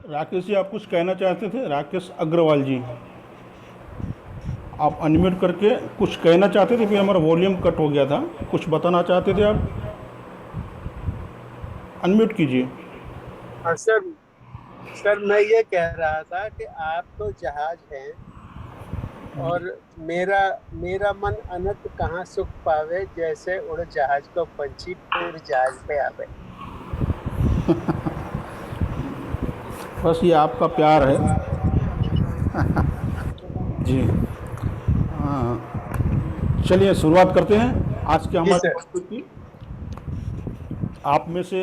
राकेश जी, आप कुछ कहना चाहते थे? राकेश अग्रवाल जी, आप अनम्यूट करके कुछ कहना चाहते थे, फिर हमारा वॉल्यूम कट हो गया था। कुछ बताना चाहते थे आप? अनम्यूट कीजिए। हाँ सर। सर मैं ये कह रहा था कि आप तो जहाज हैं और मेरा मेरा मन अनंत कहाँ सुख पावे, जैसे उड़ जहाज को पंछी फिर जहाज पे आवे। बस ये आपका प्यार है जी। हाँ, चलिए शुरुआत करते हैं आज के जी हमारे सर। टॉपिक की। आप में से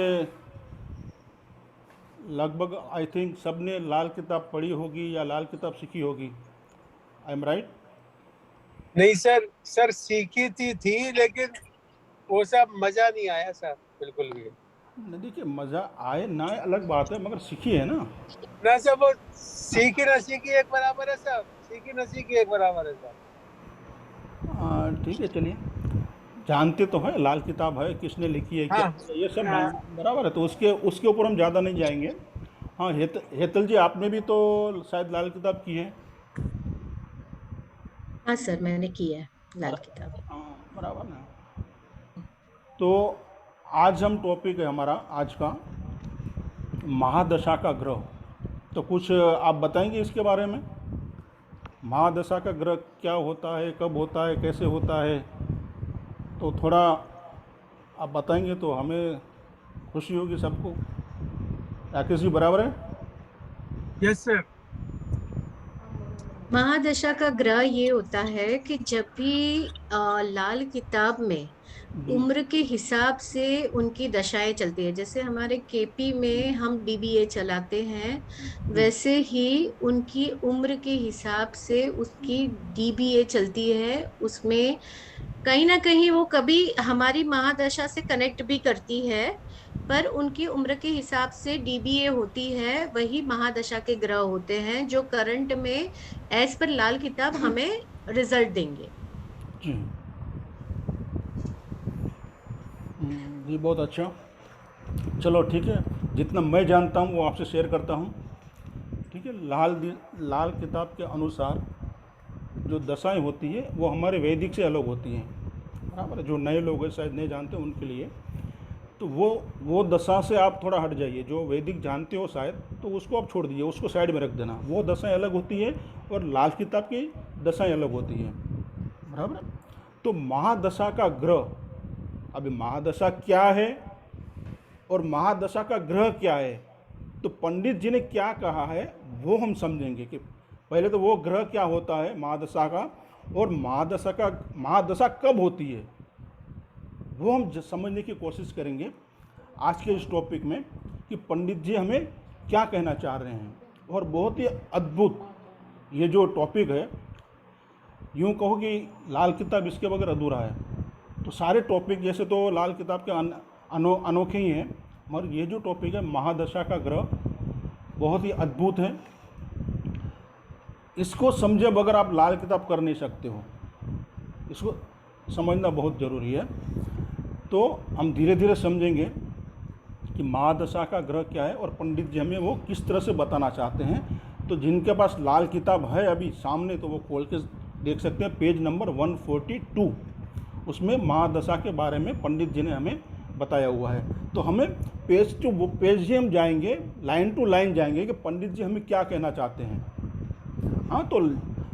लगभग आई थिंक सब ने लाल किताब पढ़ी होगी या लाल किताब सीखी होगी। I am right? नहीं सर, सर सीखी थी लेकिन वो सब मजा नहीं आया सर, बिल्कुल भी। नहीं, देखिए, मज़ा आए ना आए अलग बात है, मगर सीखी है ना। ना सर, वो सीखी ना सीखी एक बराबर है सर, सीखी ना सीखी एक बराबर है सर। ठीक है, चलिए। जानते तो हैं लाल किताब है, किसने लिखी है, क्या हाँ। है, ये सब हाँ। बराबर है, तो उसके उसके ऊपर हम ज़्यादा नहीं जाएंगे। हाँ, हेतल जी, आपने भी तो शायद लाल किताब की है। हाँ सर, मैंने की है लाल किताब। हाँ, बराबर ना। तो आज हम टॉपिक है हमारा आज का महादशा का ग्रह। तो कुछ आप बताएंगे इसके बारे में? महादशा का ग्रह क्या होता है, कब होता है, कैसे होता है? तो थोड़ा आप बताएंगे तो हमें खुशी होगी सबको। राकेश जी, बराबर है? Yes sir. महादशा का ग्रह ये होता है कि जब भी लाल किताब में जी। उम्र के हिसाब से उनकी दशाएं चलती है, जैसे हमारे केपी में हम डीबीए चलाते हैं, जी। वैसे ही उनकी उम्र के हिसाब से उसकी डीबीए चलती है। उसमें कहीं ना कहीं वो कभी हमारी महादशा से कनेक्ट भी करती है, पर उनकी उम्र के हिसाब से डीबीए होती है। वही महादशा के ग्रह होते हैं जो करंट में एज पर लाल किताब हमें रिजल्ट देंगे। जी। जी, बहुत अच्छा। चलो ठीक है, जितना मैं जानता हूँ वो आपसे शेयर करता हूँ। ठीक है, लाल किताब के अनुसार जो दशाएं होती है वो हमारे वैदिक से अलग होती हैं। बराबर है? जो नए लोग हैं शायद नहीं जानते उनके लिए, तो वो दशा से आप थोड़ा हट जाइए। जो वैदिक जानते हो शायद, तो उसको आप छोड़ दीजिए, उसको साइड में रख देना। वो दशाएं अलग होती है और लाल किताब की दशाएं अलग होती हैं। बराबर है? तो महादशा का ग्रह, अभी महादशा क्या है और महादशा का ग्रह क्या है, तो पंडित जी ने क्या कहा है वो हम समझेंगे। कि पहले तो वो ग्रह क्या होता है महादशा का, और महादशा कब होती है, वो हम समझने की कोशिश करेंगे आज के इस टॉपिक में, कि पंडित जी हमें क्या कहना चाह रहे हैं। और बहुत ही अद्भुत ये जो टॉपिक है, यूँ कहो कि लाल किताब इसके बगैर अधूरा है। तो सारे टॉपिक जैसे तो लाल किताब के अनोखे ही हैं, मगर ये जो टॉपिक है महादशा का ग्रह, बहुत ही अद्भुत है। इसको समझे बगैर आप लाल किताब कर नहीं सकते हो, इसको समझना बहुत ज़रूरी है। तो हम धीरे धीरे समझेंगे कि महादशा का ग्रह क्या है और पंडित जी हमें वो किस तरह से बताना चाहते हैं। तो जिनके पास लाल किताब है अभी सामने, तो वो खोल के देख सकते हैं, पेज नंबर 142। उसमें महादशा के बारे में पंडित जी ने हमें बताया हुआ है। तो हमें पेज टू पेज ही हम जाएंगे, लाइन टू लाइन जाएंगे कि पंडित जी हमें क्या कहना चाहते हैं। हाँ, तो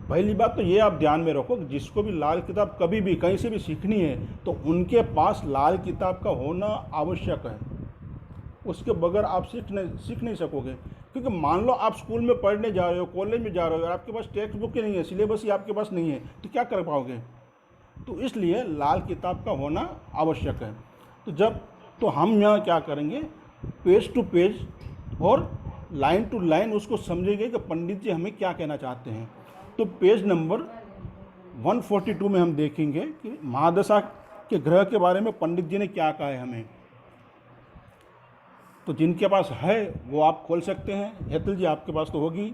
पहली बात तो ये आप ध्यान में रखो कि जिसको भी लाल किताब कभी भी कहीं से भी सीखनी है, तो उनके पास लाल किताब का होना आवश्यक है। उसके बगैर आप सीख नहीं सकोगे। क्योंकि मान लो आप स्कूल में पढ़ने जा रहे हो, कॉलेज में जा रहे हो, और आपके पास टेक्स्ट बुक ही नहीं है, सिलेबस ही आपके पास नहीं है, तो क्या कर पाओगे? तो इसलिए लाल किताब का होना आवश्यक है। तो तो हम यहाँ क्या करेंगे, पेज टू पेज और लाइन टू लाइन उसको समझेंगे कि पंडित जी हमें क्या कहना चाहते हैं। तो पेज नंबर 142 में हम देखेंगे कि महादशा के ग्रह के बारे में पंडित जी ने क्या कहा है हमें। तो जिनके पास है वो आप खोल सकते हैं। हेतल जी, आपके पास तो होगी।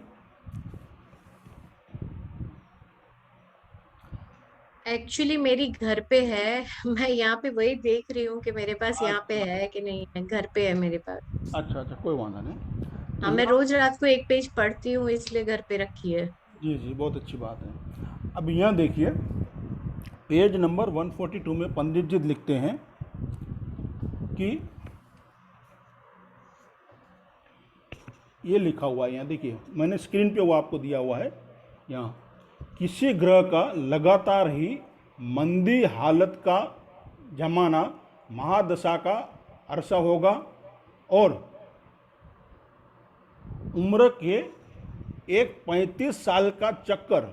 एक्चुअली मेरी घर पे है। मैं यहाँ पे वही देख रही हूँ कि मेरे पास यहाँ पे अच्छा है कि नहीं है। घर पे है मेरे पास। अच्छा, अच्छा, कोई वादा नहीं। हाँ, मैं रोज रात को एक पेज पढ़ती हूँ, इसलिए घर पे रखी है। जी जी, बहुत अच्छी बात है। अब यहाँ देखिए, पेज नंबर 142 में पंडित जी लिखते हैं कि ये लिखा हुआ है, यहाँ देखिए, मैंने स्क्रीन पे वो आपको दिया हुआ है यहाँ, किसी ग्रह का लगातार ही मंदी हालत का जमाना महादशा का अरसा होगा और उम्र के एक 35 साल का चक्कर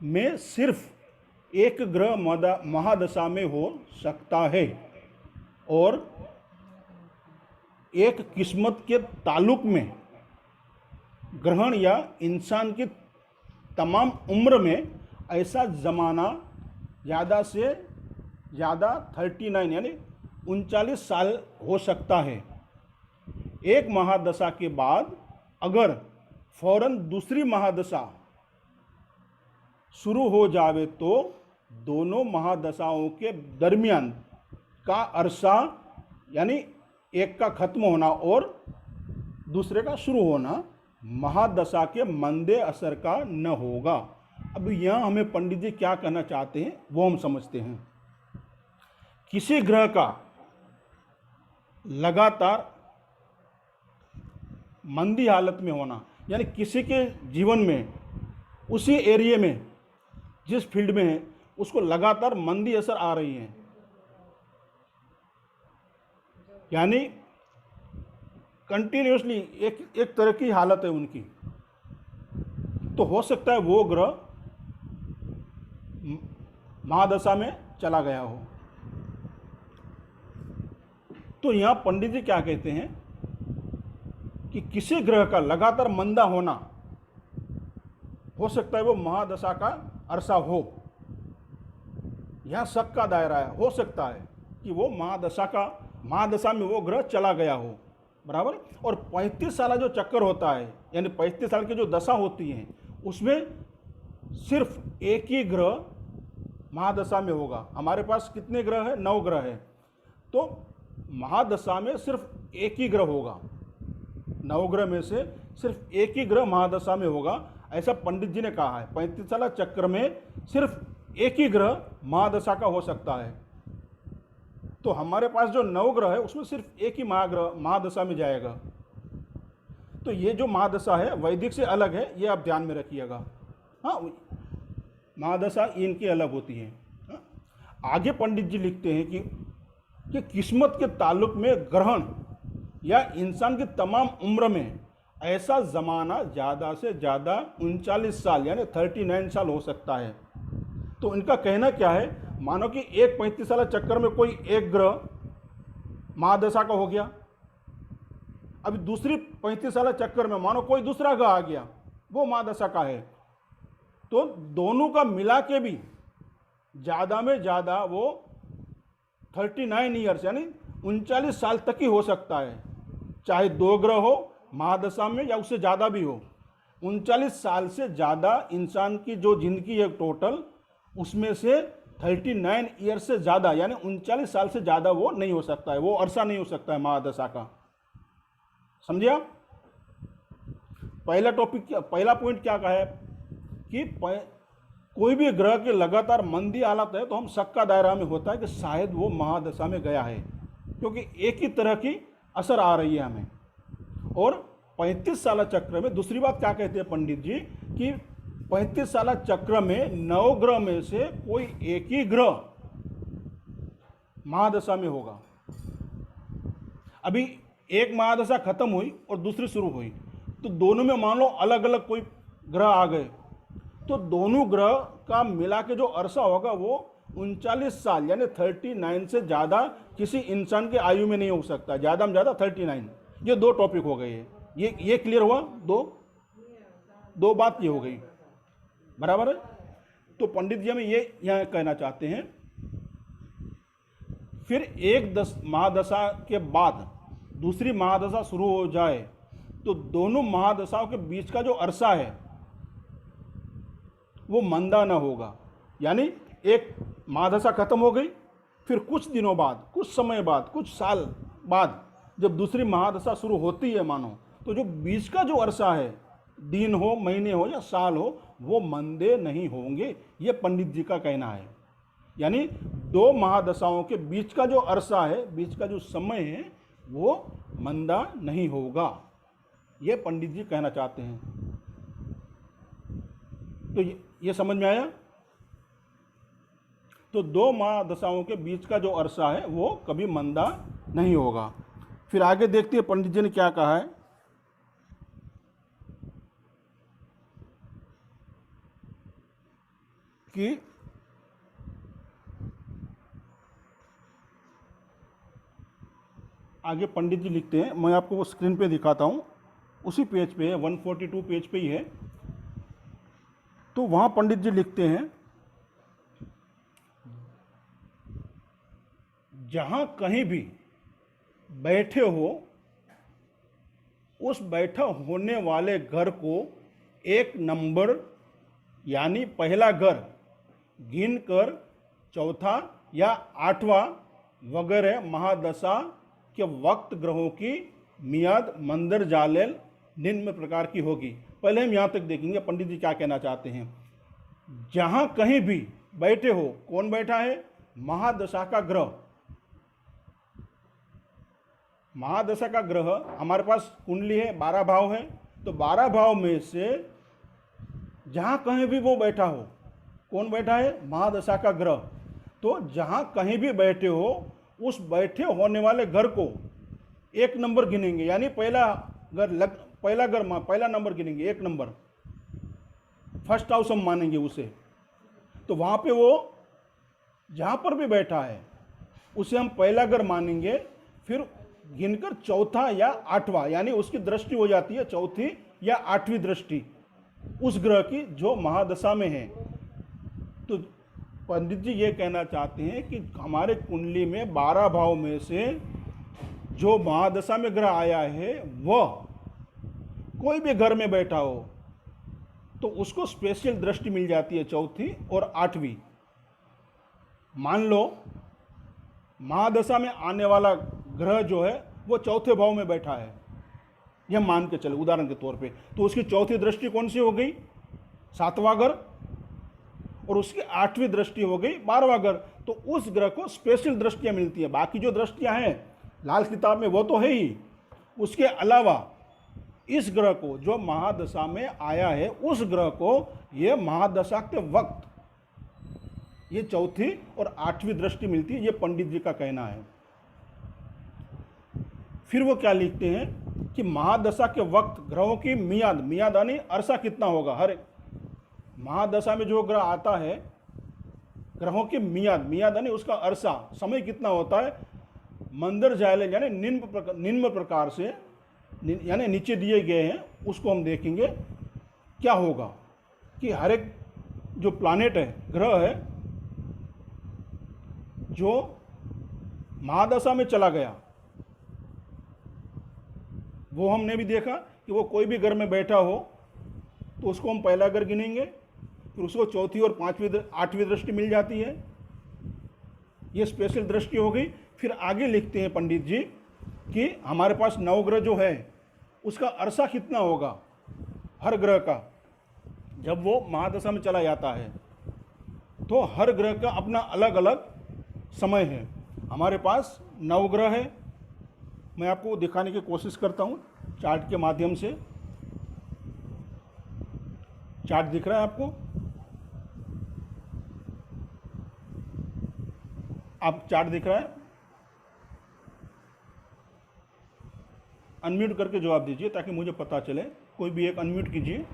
में सिर्फ एक ग्रह महादशा में हो सकता है और एक किस्मत के ताल्लुक में ग्रहण या इंसान की तमाम उम्र में ऐसा ज़माना ज़्यादा से ज़्यादा 39 यानी 39 साल हो सकता है। एक महादशा के बाद अगर फौरन दूसरी महादशा शुरू हो जावे तो दोनों महादशाओं के दरमियान का अरसा यानी एक का खत्म होना और दूसरे का शुरू होना महादशा के मंदे असर का न होगा। अब यहाँ हमें पंडित जी क्या कहना चाहते हैं वो हम समझते हैं। किसी ग्रह का लगातार मंदी हालत में होना यानी किसी के जीवन में उसी एरिया में जिस फील्ड में है उसको लगातार मंदी असर आ रही है, यानी कंटिन्यूसली एक तरह की हालत है उनकी, तो हो सकता है वो ग्रह महादशा में चला गया हो। तो यहाँ पंडित जी क्या कहते हैं कि किसी ग्रह का लगातार मंदा होना हो सकता है वो महादशा का अरसा हो। यह शक का दायरा है, हो सकता है कि वो महादशा में वो ग्रह चला गया हो, बराबर। और 35 साल जो चक्कर होता है यानी 35 साल की जो दशा होती है उसमें सिर्फ एक ही ग्रह महादशा में होगा। हमारे पास कितने ग्रह है? 9 ग्रह है, तो महादशा में सिर्फ एक ही ग्रह होगा। 9 ग्रह में से सिर्फ एक ही ग्रह महादशा में होगा, ऐसा पंडित जी ने कहा है। 35 साल चक्र में सिर्फ एक ही ग्रह महादशा का हो सकता है। तो हमारे पास जो 9 ग्रह है उसमें सिर्फ एक ही महादशा में जाएगा। तो ये जो महादशा है वैदिक से अलग है, ये आप ध्यान में रखिएगा। हाँ, महादशा इनकी अलग होती है। हाँ? आगे पंडित जी लिखते हैं कि किस्मत के ताल्लुक में ग्रहण या इंसान की तमाम उम्र में ऐसा ज़माना ज़्यादा से ज़्यादा 39 साल यानी 39 साल हो सकता है। तो इनका कहना क्या है, मानो कि एक 35 साल चक्कर में कोई एक ग्रह महादशा का हो गया, अभी दूसरी 35 साल चक्कर में मानो कोई दूसरा ग्रह आ गया, वो महादशा का है, तो दोनों का मिला के भी ज़्यादा में ज़्यादा वो 39 ईयर्स यानी 39 साल तक ही हो सकता है। चाहे 2 ग्रह हो महादशा में या उससे ज़्यादा भी हो, 39 साल से ज़्यादा इंसान की जो ज़िंदगी है टोटल, उसमें से 39 ईयर से ज़्यादा यानी 39 साल से ज़्यादा वो नहीं हो सकता है, वो अरसा नहीं हो सकता है महादशा का। समझिए आप? पहला पॉइंट क्या कहा है कि कोई भी ग्रह के लगातार मंदी हालत है तो हम शक का दायरा में होता है कि शायद वो महादशा में गया है, क्योंकि एक ही तरह की असर आ रही है हमें। और 35 साल चक्र में दूसरी बात क्या कहते हैं पंडित जी कि 35 साल चक्र में 9 ग्रह में से कोई एक ही ग्रह महादशा में होगा। अभी एक महादशा खत्म हुई और दूसरी शुरू हुई, तो दोनों में मान लो अलग अलग कोई ग्रह आ गए, तो दोनों ग्रह का मिला के जो अरसा होगा वो 39 साल यानी 39 से ज़्यादा किसी इंसान के आयु में नहीं हो सकता, ज़्यादा में ज़्यादा 39। ये 2 टॉपिक हो गए हैं, ये क्लियर हुआ? दो बात ये हो गई, बराबर है। तो पंडित जी हमें ये यहाँ कहना चाहते हैं, फिर एक महादशा के बाद दूसरी महादशा शुरू हो जाए तो दोनों महादशाओं के बीच का जो अरसा है वो मंदा ना होगा। यानी एक महादशा खत्म हो गई, फिर कुछ दिनों बाद, कुछ समय बाद, कुछ साल बाद जब दूसरी महादशा शुरू होती है मानो, तो जो बीच का जो अरसा है, दिन हो, महीने हो या साल हो, वो मंदे नहीं होंगे, ये पंडित जी का कहना है। यानी दो महादशाओं के बीच का जो अरसा है, बीच का जो समय है, वो मंदा नहीं होगा, ये पंडित जी कहना चाहते हैं। तो ये समझ में आया? तो दो महादशाओं के बीच का जो अरसा है वो कभी मंदा नहीं होगा। फिर आगे देखते हैं पंडित जी ने क्या कहा है। कि आगे पंडित जी लिखते हैं, मैं आपको वो स्क्रीन पे दिखाता हूँ, उसी पेज पे है, 142 पेज पे ही है। तो वहाँ पंडित जी लिखते हैं, जहाँ कहीं भी बैठे हो, उस बैठा होने वाले घर को एक नंबर यानी पहला घर गिनकर चौथा या आठवां वगैरह महादशा के वक्त ग्रहों की मियाद मंदर जालेल निम्न प्रकार की होगी। पहले हम यहाँ तक देखेंगे पंडित जी क्या कहना चाहते हैं। जहाँ कहीं भी बैठे हो, कौन बैठा है? महादशा का ग्रह। महादशा का ग्रह, हमारे पास कुंडली है, 12 भाव है, तो 12 भाव में से जहाँ कहीं भी वो बैठा हो, कौन बैठा है? महादशा का ग्रह। तो जहाँ कहीं भी बैठे हो, उस बैठे होने वाले घर को एक नंबर गिनेंगे, यानी पहला नंबर गिनेंगे, एक नंबर, फर्स्ट हाउस हम मानेंगे उसे। तो वहाँ पे वो जहाँ पर भी बैठा है उसे हम पहला घर मानेंगे, फिर गिनकर चौथा या आठवां, यानी उसकी दृष्टि हो जाती है चौथी या आठवीं दृष्टि उस ग्रह की जो महादशा में है। तो पंडित जी ये कहना चाहते हैं कि हमारे कुंडली में 12 भाव में से जो महादशा में ग्रह आया है, वह कोई भी घर में बैठा हो तो उसको स्पेशल दृष्टि मिल जाती है चौथी और आठवीं। मान लो महादशा में आने वाला ग्रह जो है वो चौथे भाव में बैठा है, यह मान के चले उदाहरण के तौर पे, तो उसकी चौथी दृष्टि कौन सी हो गई? 7वां घर, और उसकी 8वीं दृष्टि हो गई 12वां घर। तो उस ग्रह को स्पेशल दृष्टियां मिलती है। बाकी जो दृष्टियां हैं लाल किताब में वो तो है ही, उसके अलावा इस ग्रह को जो महादशा में आया है, उस ग्रह को ये महादशा के वक्त ये चौथी और 8वीं दृष्टि मिलती है, ये पंडित जी का कहना है। फिर वो क्या लिखते हैं कि महादशा के वक्त ग्रहों की मियाद यानी अरसा कितना होगा। हर महादशा में जो ग्रह आता है, ग्रहों की मियाद यानी उसका अरसा, समय कितना होता है। मंदर जायले यानी निम्न प्रकार से, यानी नीचे दिए गए हैं, उसको हम देखेंगे क्या होगा कि हर एक जो प्लानेट है, ग्रह है, जो महादशा में चला गया, वो हमने भी देखा कि वो कोई भी घर में बैठा हो तो उसको हम पहला घर गिनेंगे, फिर उसको चौथी और 8वीं दृष्टि मिल जाती है, ये स्पेशल दृष्टि हो गई। फिर आगे लिखते हैं पंडित जी कि हमारे पास नवग्रह जो है उसका अरसा कितना होगा हर ग्रह का, जब वो महादशा में चला जाता है। तो हर ग्रह का अपना अलग अलग समय है। हमारे पास नवग्रह है, मैं आपको दिखाने की कोशिश करता हूँ चार्ट के माध्यम से। चार्ट दिख रहा है आपको? आप चार्ट दिख रहा है? अनम्यूट करके जवाब दीजिए ताकि मुझे पता चले। कोई भी एक अनम्यूट कीजिए।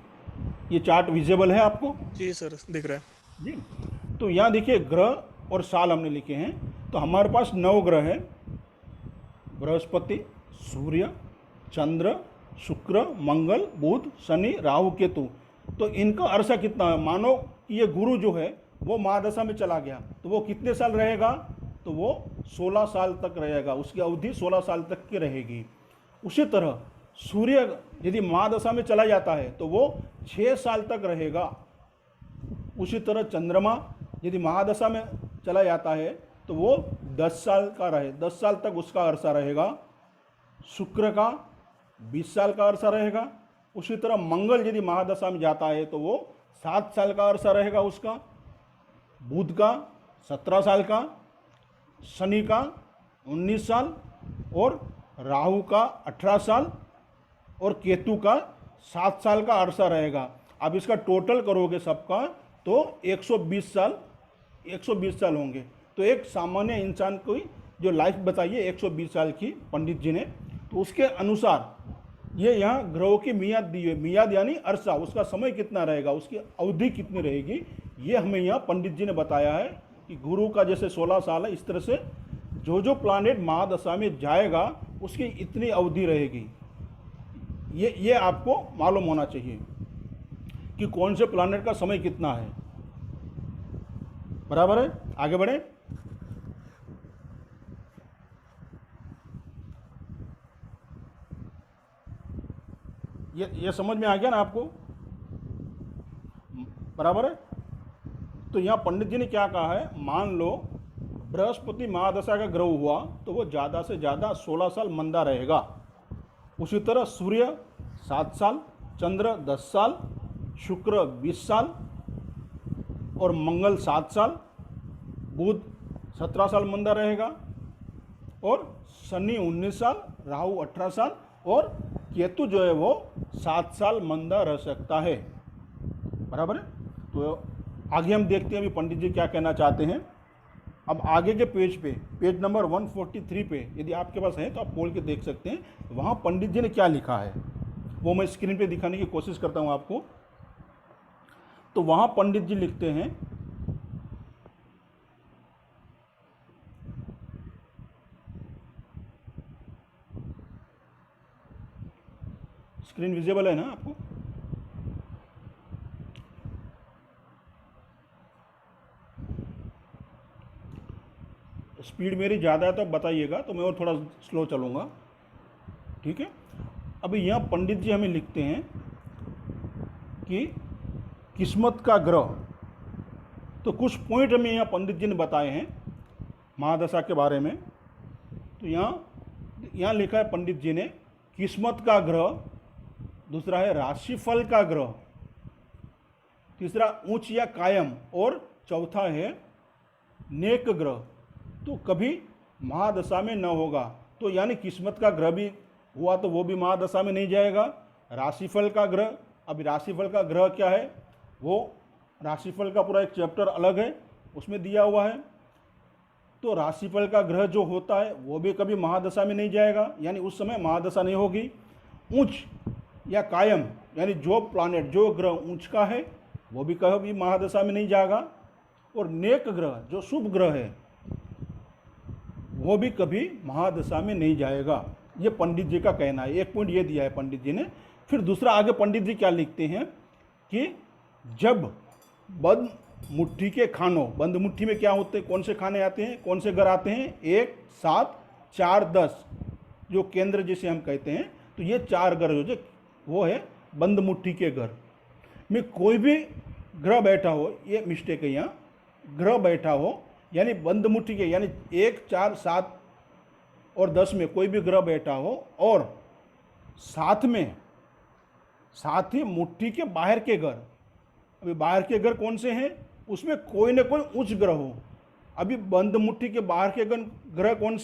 ये चार्ट विजिबल है आपको? जी सर, दिख रहा है जी। तो यहाँ देखिए ग्रह और साल हमने लिखे हैं। तो हमारे पास 9 ग्रह है, बृहस्पति, सूर्य, चंद्र, शुक्र, मंगल, बुध, शनि, राहु, केतु। तो इनका अरसा कितना है? मानो कि ये गुरु जो है वो महादशा में चला गया, तो वो कितने साल रहेगा? तो वो 16 साल तक रहेगा, उसकी अवधि 16 साल तक की रहेगी। उसी तरह सूर्य यदि महादशा में चला जाता है तो वो 6 साल तक रहेगा। उसी तरह चंद्रमा यदि महादशा में चला जाता है तो वो 10 साल का 10 साल तक उसका अरसा रहेगा। शुक्र का 20 साल का अरसा रहेगा। उसी तरह मंगल यदि महादशा में जाता है तो वो 7 साल का अरसा रहेगा उसका। बुध का 17 साल का, शनि का 19 साल और राहु का 18 साल और केतु का 7 साल का अरसा रहेगा। अब इसका टोटल करोगे सबका तो 120 साल होंगे। तो एक सामान्य इंसान की जो लाइफ बताइए 120 साल की पंडित जी ने, तो उसके अनुसार ये यहाँ ग्रहों की मियाद दी है। मियाद यानी अरसा, उसका समय कितना रहेगा, उसकी अवधि कितनी रहेगी, ये हमें यहाँ पंडित जी ने बताया है कि गुरु का जैसे 16 साल है, इस तरह से जो जो प्लानेट महादशा में जाएगा उसकी इतनी अवधि रहेगी। ये आपको मालूम होना चाहिए कि कौन से प्लानेट का समय कितना है। बराबर है, आगे बढ़े। ये समझ में आ गया ना आपको? बराबर है। तो यहाँ पंडित जी ने क्या कहा है, मान लो बृहस्पति महादशा का ग्रह हुआ तो वो ज़्यादा से ज़्यादा 16 साल मंदा रहेगा। उसी तरह सूर्य 7 साल, चंद्र 10 साल, शुक्र 20 साल और मंगल 7 साल, बुध 17 साल मंदा रहेगा और शनि 19 साल, राहु 18 साल और केतु जो है वो 7 साल मंदा रह सकता है। बराबर है। तो आगे हम देखते हैं अभी पंडित जी क्या कहना चाहते हैं। अब आगे के पेज पे, पेज नंबर 143 पे यदि आपके पास है तो आप खोल के देख सकते हैं, वहाँ पंडित जी ने क्या लिखा है वो मैं स्क्रीन पे दिखाने की कोशिश करता हूँ आपको। तो वहाँ पंडित जी लिखते हैं, स्क्रीन विजिबल है ना आपको? स्पीड मेरी ज़्यादा है तो बताइएगा, तो मैं और थोड़ा स्लो चलूँगा, ठीक है। अभी यहाँ पंडित जी हमें लिखते हैं कि किस्मत का ग्रह, तो कुछ पॉइंट हमें यहाँ पंडित जी ने बताए हैं महादशा के बारे में। तो यहाँ लिखा है पंडित जी ने, किस्मत का ग्रह, दूसरा है राशिफल का ग्रह, तीसरा उच्च या कायम और चौथा है नेक ग्रह। तो कभी महादशा में न होगा, तो यानी किस्मत का ग्रह भी हुआ तो वो भी महादशा में नहीं जाएगा। राशिफल का ग्रह, अभी राशिफल का ग्रह क्या है, वो राशिफल का पूरा एक चैप्टर अलग है, उसमें दिया हुआ है। तो राशिफल का ग्रह जो होता है वो भी कभी महादशा में नहीं जाएगा, यानी उस समय महादशा नहीं होगी। उच्च या कायम यानी जो प्लानेट, जो ग्रह ऊंच का है वो भी कभी महादशा में नहीं जाएगा। और नेक ग्रह जो शुभ ग्रह है वो भी कभी महादशा में नहीं जाएगा। ये पंडित जी का कहना है। एक पॉइंट ये दिया है पंडित जी ने। फिर दूसरा आगे पंडित जी क्या लिखते हैं कि जब बंद मुट्ठी के खानों, बंद मुट्ठी में क्या होते हैं, कौन से खाने आते हैं, कौन से घर आते हैं, 1, 7, 4, 10 जो केंद्र जिसे हम कहते हैं, तो ये 4 घर जो वो है बंद मुट्ठी के घर में कोई भी ग्रह बैठा हो, ये मिस्टेक है यहाँ, ग्रह बैठा हो यानी बंद मुट्ठी के, यानी 1, 4, 7 और 10 में कोई भी ग्रह बैठा हो और साथ ही मुट्ठी के बाहर के घर, अभी बाहर के घर कौन से हैं, उसमें कोई ना कोई उच्च ग्रह हो। अभी बंद मुट्ठी के बाहर के ग्रह कौन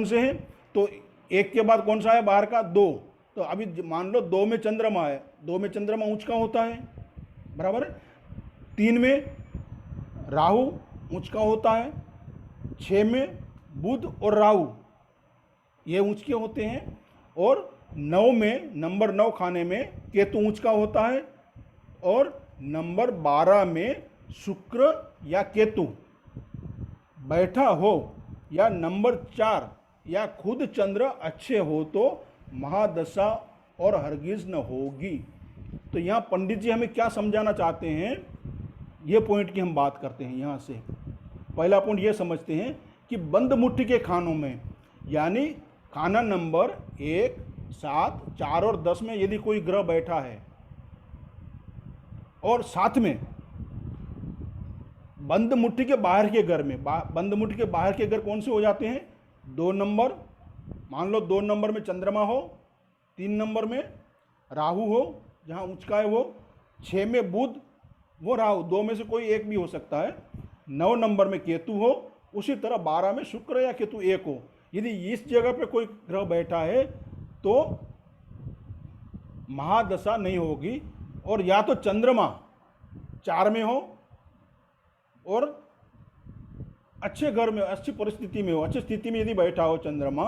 से हैं, तो 1 के बाद कौन सा है बाहर का, 2। तो अभी मान लो 2 में चंद्रमा है, 2 में चंद्रमा उच्च का होता है, बराबर है। 3 में राहु उच्च का होता है, 6 में बुध और राहु ये उच्च के होते हैं, और 9 में नंबर 9 खाने में केतु उच्च का होता है, और नंबर 12 में शुक्र या केतु बैठा हो, या नंबर 4 या खुद चंद्र अच्छे हो तो महादशा और हरगिज न होगी। तो यहाँ पंडित जी हमें क्या समझाना चाहते हैं, ये पॉइंट की हम बात करते हैं। यहाँ से पहला पॉइंट ये समझते हैं कि बंद मुट्ठी के खानों में, यानी खाना नंबर 1, 7, 4 और 10 में यदि कोई ग्रह बैठा है, और साथ में बंद मुट्ठी के बाहर के घर में, बंद मुट्ठी के बाहर के घर कौन से हो जाते हैं, 2 नंबर, मान लो 2 नंबर में चंद्रमा हो, 3 नंबर में राहु हो, जहाँ उचका है वो, 6 में बुध, वो राहु, 2 में से कोई एक भी हो सकता है, 9 नंबर में केतु हो, उसी तरह 12 में शुक्र या केतु एक हो। यदि इस जगह पे कोई ग्रह बैठा है तो महादशा नहीं होगी। और या तो चंद्रमा 4 में हो और अच्छे घर में, अच्छी परिस्थिति में हो, अच्छी स्थिति में यदि बैठा हो चंद्रमा,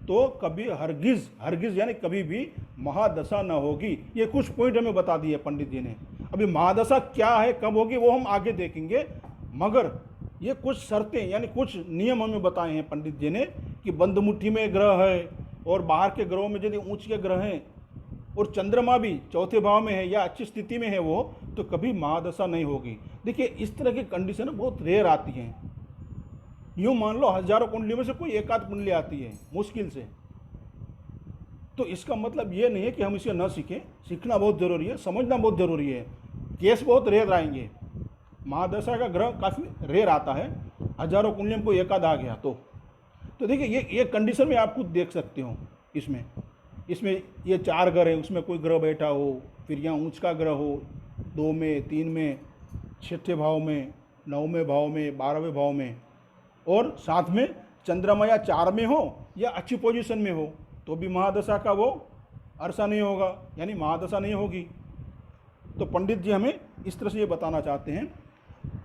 तो कभी हरगिज यानी कभी भी महादशा न होगी। ये कुछ पॉइंट हमें बता दिए पंडित जी ने। अभी महादशा क्या है, कब होगी, वो हम आगे देखेंगे, मगर ये कुछ शर्तें यानी कुछ नियम हमें बताए हैं पंडित जी ने कि बंद मुट्ठी में ग्रह है और बाहर के ग्रहों में यदि ऊंच के ग्रह हैं और चंद्रमा भी चौथे भाव में है या अच्छी स्थिति में है वो, तो कभी महादशा नहीं होगी। देखिए इस तरह की कंडीशन बहुत रेयर आती हैं। यूँ मान लो हजारों कुंडलियों में से कोई एक आध कुंडली आती है मुश्किल से। तो इसका मतलब ये नहीं है कि हम इसे न सीखें, सीखना बहुत ज़रूरी है, समझना बहुत ज़रूरी है। केस बहुत रेयर आएंगे, महादशा का ग्रह काफ़ी रेयर आता है, हजारों कुंडलियों में कोई एक आध आ गया तो देखिए ये कंडीशन में आप खुद देख सकते हो। इसमें ये 4 ग्रह है, उसमें कोई ग्रह बैठा हो, फिर यहाँ ऊंच का ग्रह हो 2 में, 3 में, 6ठे भाव में, 9वें भाव में, 12वें भाव में, और साथ में चंद्रमा या 4 में हो या अच्छी पोजीशन में हो, तो भी महादशा का वो अरसा नहीं होगा, यानी महादशा नहीं होगी। तो पंडित जी हमें इस तरह से ये बताना चाहते हैं।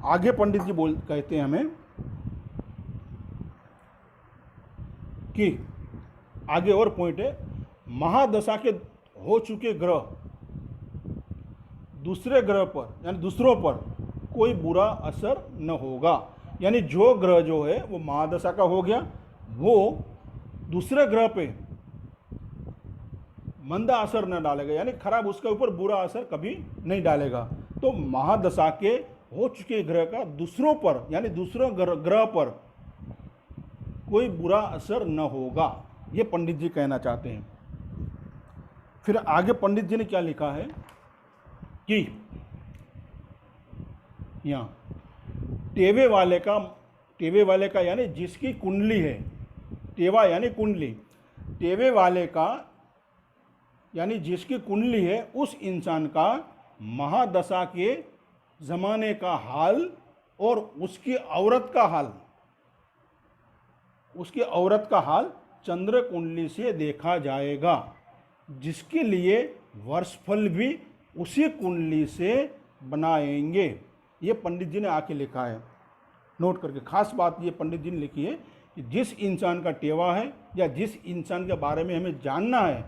आगे पंडित जी कहते हैं हमें कि आगे और पॉइंट है, महादशा के हो चुके ग्रह दूसरे ग्रह पर यानी दूसरों पर कोई बुरा असर न होगा। यानी जो ग्रह जो है वो महादशा का हो गया, वो दूसरे ग्रह पे मंदा असर न डालेगा, यानी खराब, उसके ऊपर बुरा असर कभी नहीं डालेगा। तो महादशा के हो चुके ग्रह का दूसरों पर यानी दूसरों ग्रह पर कोई बुरा असर न होगा, ये पंडित जी कहना चाहते हैं। फिर आगे पंडित जी ने क्या लिखा है कि यहाँ टेवे वाले का यानी जिसकी कुंडली है, टेवा यानी कुंडली, टेवे वाले का यानी जिसकी कुंडली है उस इंसान का महादशा के ज़माने का हाल और उसकी औरत का हाल चंद्र कुंडली से देखा जाएगा, जिसके लिए वर्षफल भी उसी कुंडली से बनाएंगे। ये पंडित जी ने आके लिखा है, नोट करके। खास बात ये पंडित जी ने लिखी है कि जिस इंसान का टेवा है या जिस इंसान के बारे में हमें जानना है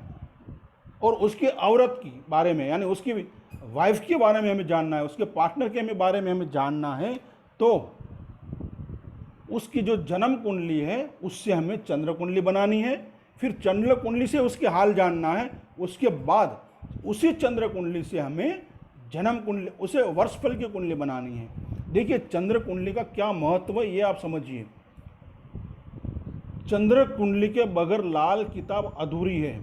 और उसके औरत के बारे में यानी उसकी वाइफ के बारे में हमें जानना है, उसके पार्टनर के बारे में हमें जानना है, तो उसकी जो जन्म कुंडली है उससे हमें चंद्र कुंडली बनानी है। फिर चंद्र कुंडली से उसके हाल जानना है, उसके बाद उसी चंद्र कुंडली से हमें जन्म कुंडली, उसे वर्षफल की कुंडली बनानी है। देखिए चंद्र कुंडली का क्या महत्व है ये आप समझिए। चंद्र कुंडली के बगैर लाल किताब अधूरी है।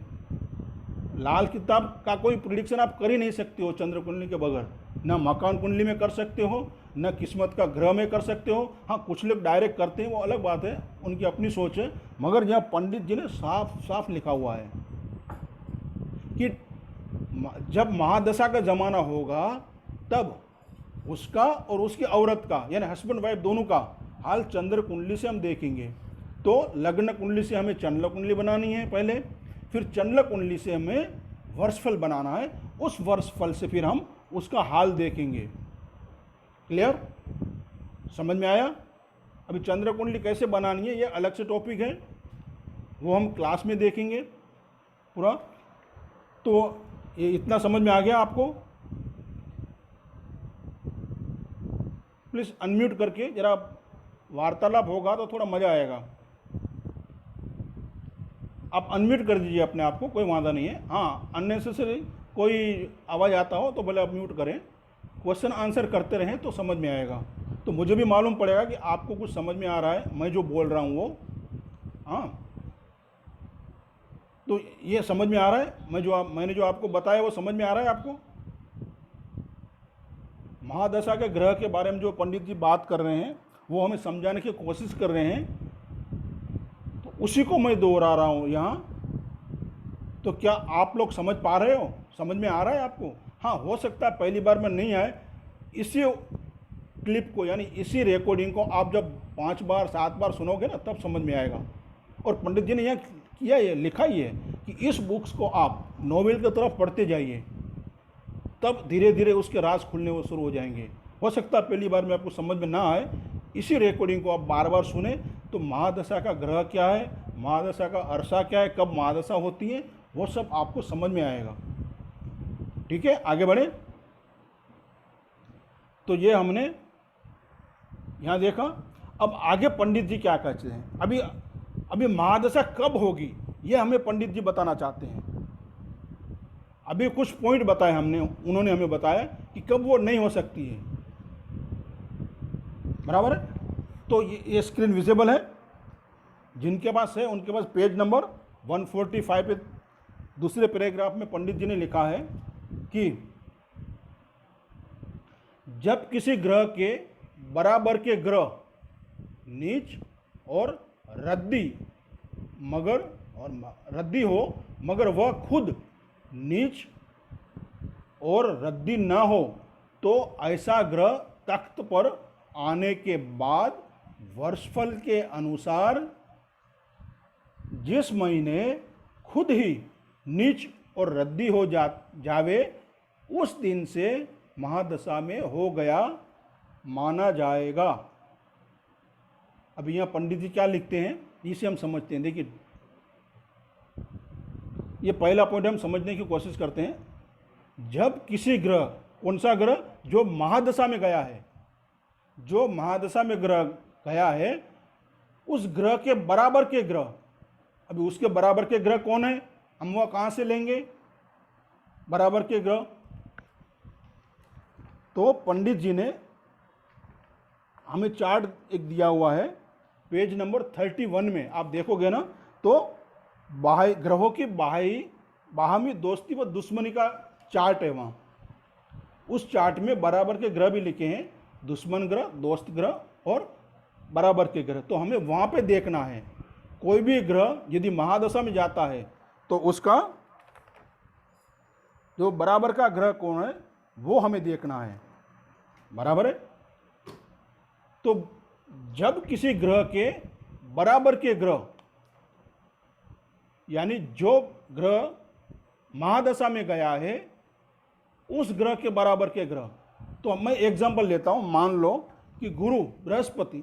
लाल किताब का कोई प्रिडिक्शन आप कर ही नहीं सकते हो चंद्र कुंडली के बगैर। ना मकान कुंडली में कर सकते हो, न किस्मत का ग्रह में कर सकते हो। हाँ, कुछ लोग डायरेक्ट करते हैं, वो अलग बात है, उनकी अपनी सोच है। मगर यहाँ पंडित जी ने साफ साफ लिखा हुआ है कि जब महादशा का ज़माना होगा तब उसका और उसकी औरत का यानी हस्बैंड वाइफ दोनों का हाल चंद्र कुंडली से हम देखेंगे। तो लग्न कुंडली से हमें चंद्र कुंडली बनानी है पहले, फिर चंद्र कुंडली से हमें वर्षफल बनाना है, उस वर्षफल से फिर हम उसका हाल देखेंगे। क्लियर? समझ में आया? अभी चंद्र कुंडली कैसे बनानी है ये अलग से टॉपिक है, वो हम क्लास में देखेंगे पूरा। तो ये इतना समझ में आ गया आपको? प्लीज़ अनम्यूट करके जरा वार्तालाप होगा तो थोड़ा मज़ा आएगा। आप अनम्यूट कर दीजिए अपने आप को, कोई वादा नहीं है। हाँ, अननेसेसरी कोई आवाज़ आता हो तो भले आप म्यूट करें, क्वेश्चन आंसर करते रहें तो समझ में आएगा। तो मुझे भी मालूम पड़ेगा कि आपको कुछ समझ में आ रहा है, मैं जो बोल रहा हूँ वो। हाँ, तो ये समझ में आ रहा है, मैंने जो आपको बताया वो समझ में आ रहा है आपको? महादशा के ग्रह के बारे में जो पंडित जी बात कर रहे हैं वो हमें समझाने की कोशिश कर रहे हैं, तो उसी को मैं दोहरा रहा हूँ यहाँ तो क्या आप लोग समझ पा रहे हो? समझ में आ रहा है आपको? हाँ, हो सकता है पहली बार में नहीं आए। इसी क्लिप को यानी इसी रिकॉर्डिंग को आप जब 5 बार 7 बार सुनोगे ना, तब समझ में आएगा। और पंडित जी ने यह किया है, लिखा ही है कि इस बुक्स को आप नोवेल की तरफ पढ़ते जाइए, तब धीरे धीरे उसके राज खुलने वो शुरू हो जाएंगे। हो सकता है पहली बार में आपको समझ में ना आए, इसी रिकॉर्डिंग को आप बार बार सुने तो महादशा का ग्रह क्या है, महादशा का अरसा क्या है, कब महादशा होती है, वो सब आपको समझ में आएगा। ठीक है, आगे बढ़े। तो ये हमने यहाँ देखा। अब आगे पंडित जी क्या कहते हैं। अभी महादशा कब होगी ये हमें पंडित जी बताना चाहते हैं। अभी कुछ पॉइंट बताए उन्होंने हमें बताया कि कब वो नहीं हो सकती है। बराबर है। तो ये स्क्रीन विजिबल है, जिनके पास है उनके पास पेज नंबर 145 पे दूसरे पैराग्राफ में पंडित जी ने लिखा है कि जब किसी ग्रह के बराबर के ग्रह नीच और रद्दी हो मगर वह खुद नीच और रद्दी ना हो, तो ऐसा ग्रह तख्त पर आने के बाद वर्षफल के अनुसार जिस महीने खुद ही नीच और रद्दी हो जावे, उस दिन से महादशा में हो गया माना जाएगा। अब यहाँ पंडित जी क्या लिखते हैं, इसे हम समझते हैं। देखिए, ये पहला पॉइंट हम समझने की कोशिश करते हैं। जब किसी ग्रह, कौन सा ग्रह, जो महादशा में गया है, जो महादशा में ग्रह गया है, उस ग्रह के बराबर के ग्रह, अभी उसके बराबर के ग्रह कौन है, हम वह कहाँ से लेंगे बराबर के ग्रह? तो पंडित जी ने हमें चार्ट एक दिया हुआ है, पेज नंबर 31 में आप देखोगे ना, तो ग्रहों की बाहमी दोस्ती व दुश्मनी का चार्ट है वहाँ। उस चार्ट में बराबर के ग्रह भी लिखे हैं, दुश्मन ग्रह, दोस्त ग्रह और बराबर के ग्रह। तो हमें वहाँ पे देखना है, कोई भी ग्रह यदि महादशा में जाता है तो उसका जो बराबर का ग्रह कौन है वो हमें देखना है। बराबर है। तो जब किसी ग्रह के बराबर के ग्रह, यानी जो ग्रह महादशा में गया है उस ग्रह के बराबर के ग्रह, तो मैं एग्जांपल लेता हूं, मान लो कि गुरु बृहस्पति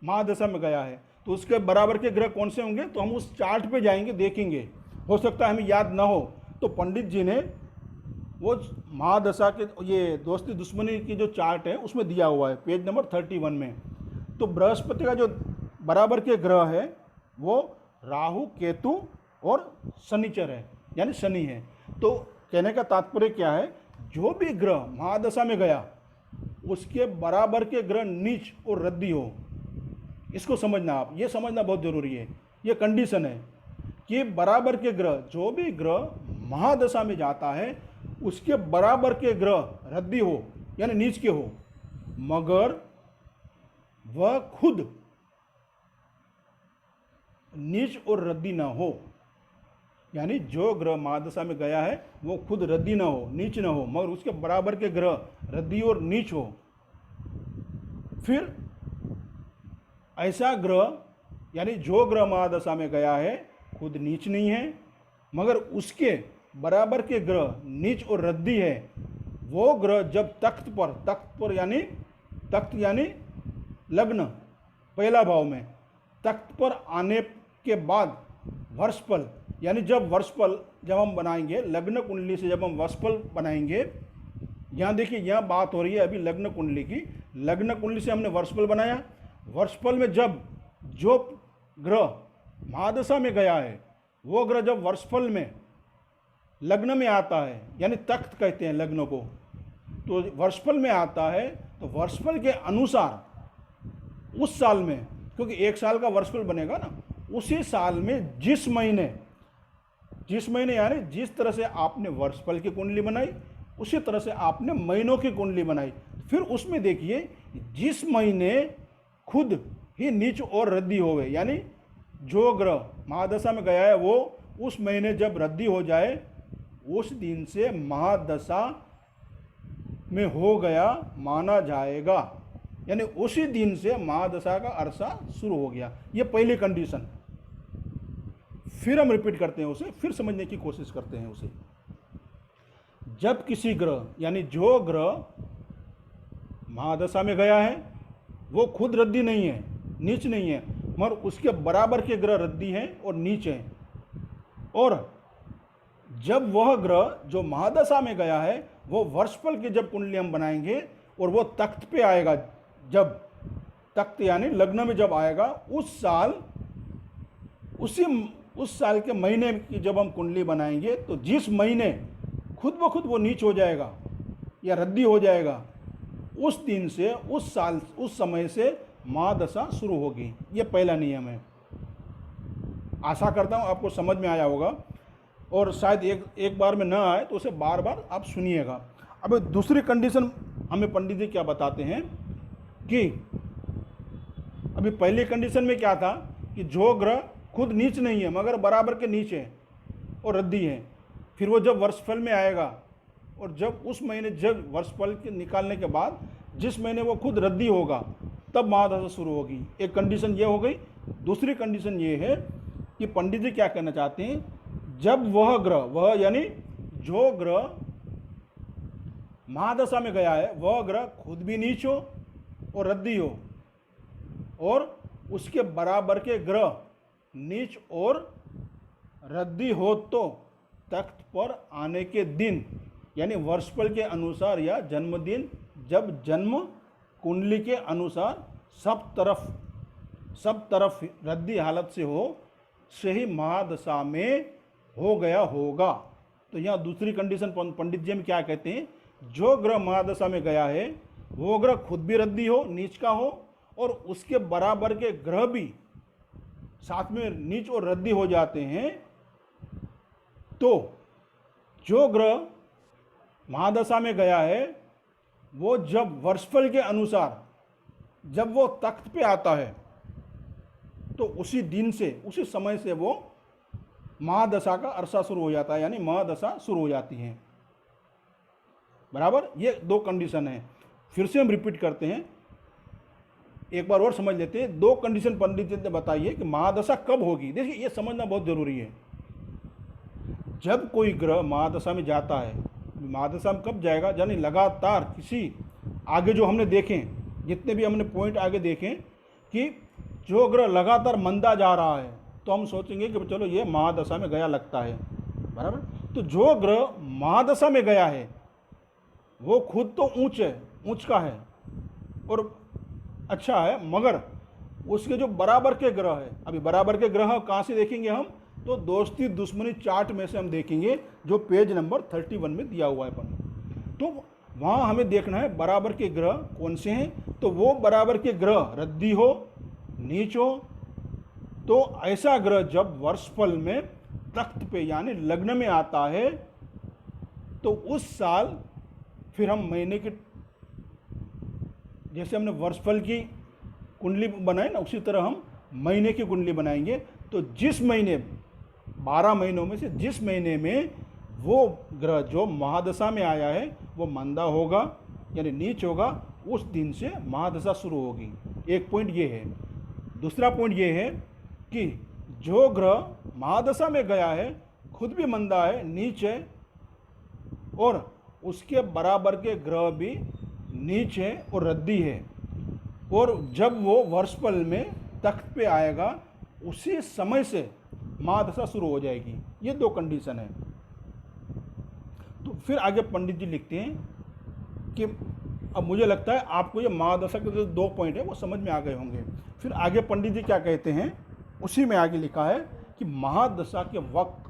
महादशा में गया है, तो उसके बराबर के ग्रह कौन से होंगे? तो हम उस चार्ट पे जाएंगे, देखेंगे, हो सकता है हमें याद ना हो। तो पंडित जी ने वो महादशा के ये दोस्ती दुश्मनी की जो चार्ट है उसमें दिया हुआ है, पेज नंबर 31 में। तो बृहस्पति का जो बराबर के ग्रह है वो राहु, केतु और शनिचर है, यानी शनि है। तो कहने का तात्पर्य क्या है, जो भी ग्रह महादशा में गया उसके बराबर के ग्रह नीच और रद्दी हो, इसको समझना आप, ये समझना बहुत जरूरी है। ये कंडीशन है कि बराबर के ग्रह, जो भी ग्रह महादशा में जाता है उसके बराबर के ग्रह रद्दी हो यानी नीच के हो, मगर वह खुद नीच और रद्दी ना हो। यानी जो ग्रह महादशा में गया है वो खुद रद्दी ना हो, नीच ना हो, मगर उसके बराबर के ग्रह रद्दी और नीच हो। फिर ऐसा ग्रह, यानी जो ग्रह महादशा में गया है खुद नीच नहीं है मगर उसके बराबर के ग्रह नीच और रद्दी है, वो ग्रह जब तख्त पर यानी तख्त यानी लग्न पहला भाव में, तख्त पर आने के बाद वर्षफल, यानी जब हम बनाएंगे लग्न कुंडली से, जब हम वर्षफल बनाएंगे, यहाँ देखिए यहाँ बात हो रही है अभी लग्न कुंडली की। लग्न कुंडली से हमने वर्षफल बनाया, वर्षफल में जब जो ग्रह महादशा में गया है वो ग्रह जब वर्षफल में लग्न में आता है, यानी तख्त कहते हैं लग्न को, तो वर्षफल में आता है, तो वर्षफल के अनुसार उस साल में, क्योंकि एक साल का वर्षफल बनेगा ना, उसी साल में जिस महीने यानी जिस तरह से आपने वर्षफल की कुंडली बनाई उसी तरह से आपने महीनों की कुंडली बनाई। फिर उसमें देखिए जिस महीने खुद ही नीच और रद्दी होवे, यानी जो ग्रह महादशा में गया है वो उस महीने जब रद्दी हो जाए उस दिन से महादशा में हो गया माना जाएगा, यानी उसी दिन से महादशा का अरसा शुरू हो गया। ये पहली कंडीशन। फिर हम रिपीट करते हैं उसे, फिर समझने की कोशिश करते हैं उसे। जब किसी ग्रह, यानी जो ग्रह महादशा में गया है वो खुद रद्दी नहीं है, नीच नहीं है, मगर उसके बराबर के ग्रह रद्दी हैं और नीच हैं। और जब वह ग्रह जो महादशा में गया है वो वर्षफल की जब कुंडली हम बनाएंगे और वो तख्त पे आएगा, जब तख्त यानी लग्न में जब आएगा, उस साल के महीने की जब हम कुंडली बनाएंगे तो जिस महीने खुद ब खुद वो नीच हो जाएगा या रद्दी हो जाएगा, उस दिन से उस समय से महादशा शुरू होगी। ये पहला नियम है। आशा करता हूँ आपको समझ में आया होगा, और शायद एक बार में न आए तो उसे बार बार आप सुनिएगा। अब दूसरी कंडीशन हमें पंडित जी क्या बताते हैं कि अभी पहली कंडीशन में क्या था कि जो ग्रह खुद नीच नहीं है मगर बराबर के नीच है और रद्दी है, फिर वो जब वर्षफल में आएगा और जब उस महीने जब वर्षफल के निकालने के बाद जिस महीने वो खुद रद्दी होगा तब महादशा शुरू होगी। एक कंडीशन ये हो गई। दूसरी कंडीशन ये है कि पंडित जी क्या कहना चाहते हैं, जब वह यानी जो ग्रह महादशा में गया है वह ग्रह खुद भी नीच हो और रद्दी हो और उसके बराबर के ग्रह नीच और रद्दी हो तो तख्त पर आने के दिन यानी वर्षफल के अनुसार या जन्मदिन जब जन्म कुंडली के अनुसार सब तरफ रद्दी हालत से हो से ही महादशा में हो गया होगा। तो यहाँ दूसरी कंडीशन पंडित जी में क्या कहते हैं, जो ग्रह महादशा में गया है वो ग्रह खुद भी रद्दी हो, नीच का हो, और उसके बराबर के ग्रह भी साथ में नीच और रद्दी हो जाते हैं, तो जो ग्रह महादशा में गया है वो जब वर्षफल के अनुसार जब वो तख्त पे आता है तो उसी दिन से उसी समय से वो महादशा का अरसा शुरू हो जाता है, यानी महादशा शुरू हो जाती है। बराबर, ये दो कंडीशन है। फिर से हम रिपीट करते हैं, एक बार और समझ लेते हैं। दो कंडीशन पंडित जी ने बताई है कि महादशा कब होगी। देखिए ये समझना बहुत जरूरी है। जब कोई ग्रह महादशा में जाता है, महादशा में कब जाएगा, यानी लगातार किसी आगे जो हमने देखें, जितने भी हमने पॉइंट आगे देखें कि जो ग्रह लगातार मंदा जा रहा है तो हम सोचेंगे कि चलो ये महादशा में गया लगता है। बराबर, तो जो ग्रह महादशा में गया है वो खुद तो ऊंच का है और अच्छा है, मगर उसके जो बराबर के ग्रह है, अभी बराबर के ग्रह कहाँ से देखेंगे हम, तो दोस्ती दुश्मनी चार्ट में से हम देखेंगे जो पेज नंबर 31 में दिया हुआ है अपन। तो वहाँ हमें देखना है बराबर के ग्रह कौन से हैं। तो वो बराबर के ग्रह रद्दी हो, नीच हो, तो ऐसा ग्रह जब वर्षफल में तख्त पे यानी लग्न में आता है तो उस साल फिर हम महीने की, जैसे हमने वर्षफल की कुंडली बनाई ना, उसी तरह हम महीने की कुंडली बनाएंगे। तो जिस महीने 12 महीनों में से जिस महीने में वो ग्रह जो महादशा में आया है वो मंदा होगा यानी नीच होगा, उस दिन से महादशा शुरू होगी। एक पॉइंट ये है। दूसरा पॉइंट ये है कि जो ग्रह महादशा में गया है खुद भी मंदा है, नीच है, और उसके बराबर के ग्रह भी नीच है और रद्दी है, और जब वो वर्षफल में तख्त पे आएगा उसी समय से महादशा शुरू हो जाएगी। ये दो कंडीशन है। तो फिर आगे पंडित जी लिखते हैं कि अब मुझे लगता है आपको ये महादशा के जो दो पॉइंट है वो समझ में आ गए होंगे। फिर आगे पंडित जी क्या कहते हैं, उसी में आगे लिखा है कि महादशा के वक्त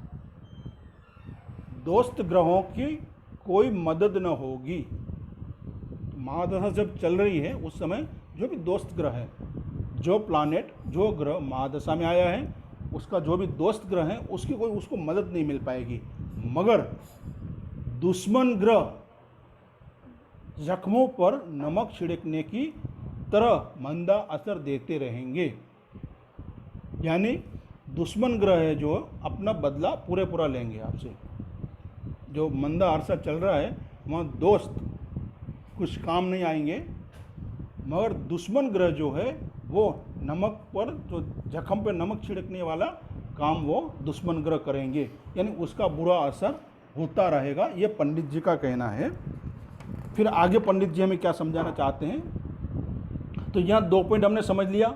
दोस्त ग्रहों की कोई मदद न होगी। महादशा जब चल रही है उस समय जो भी दोस्त ग्रह है, जो प्लानेट, जो ग्रह महादशा में आया है उसका जो भी दोस्त ग्रह है उसको मदद नहीं मिल पाएगी, मगर दुश्मन ग्रह जख्मों पर नमक छिड़कने की तरह मंदा असर देते रहेंगे। यानी दुश्मन ग्रह है जो अपना बदला पूरा लेंगे आपसे। जो मंदा अरसा चल रहा है वहाँ दोस्त कुछ काम नहीं आएंगे, मगर दुश्मन ग्रह जो है वो नमक पर, जो जख्म पर नमक छिड़कने वाला काम वो दुश्मन ग्रह करेंगे, यानी उसका बुरा असर होता रहेगा, ये पंडित जी का कहना है। फिर आगे पंडित जी हमें क्या समझाना चाहते हैं, तो यहाँ 2 पॉइंट हमने समझ लिया,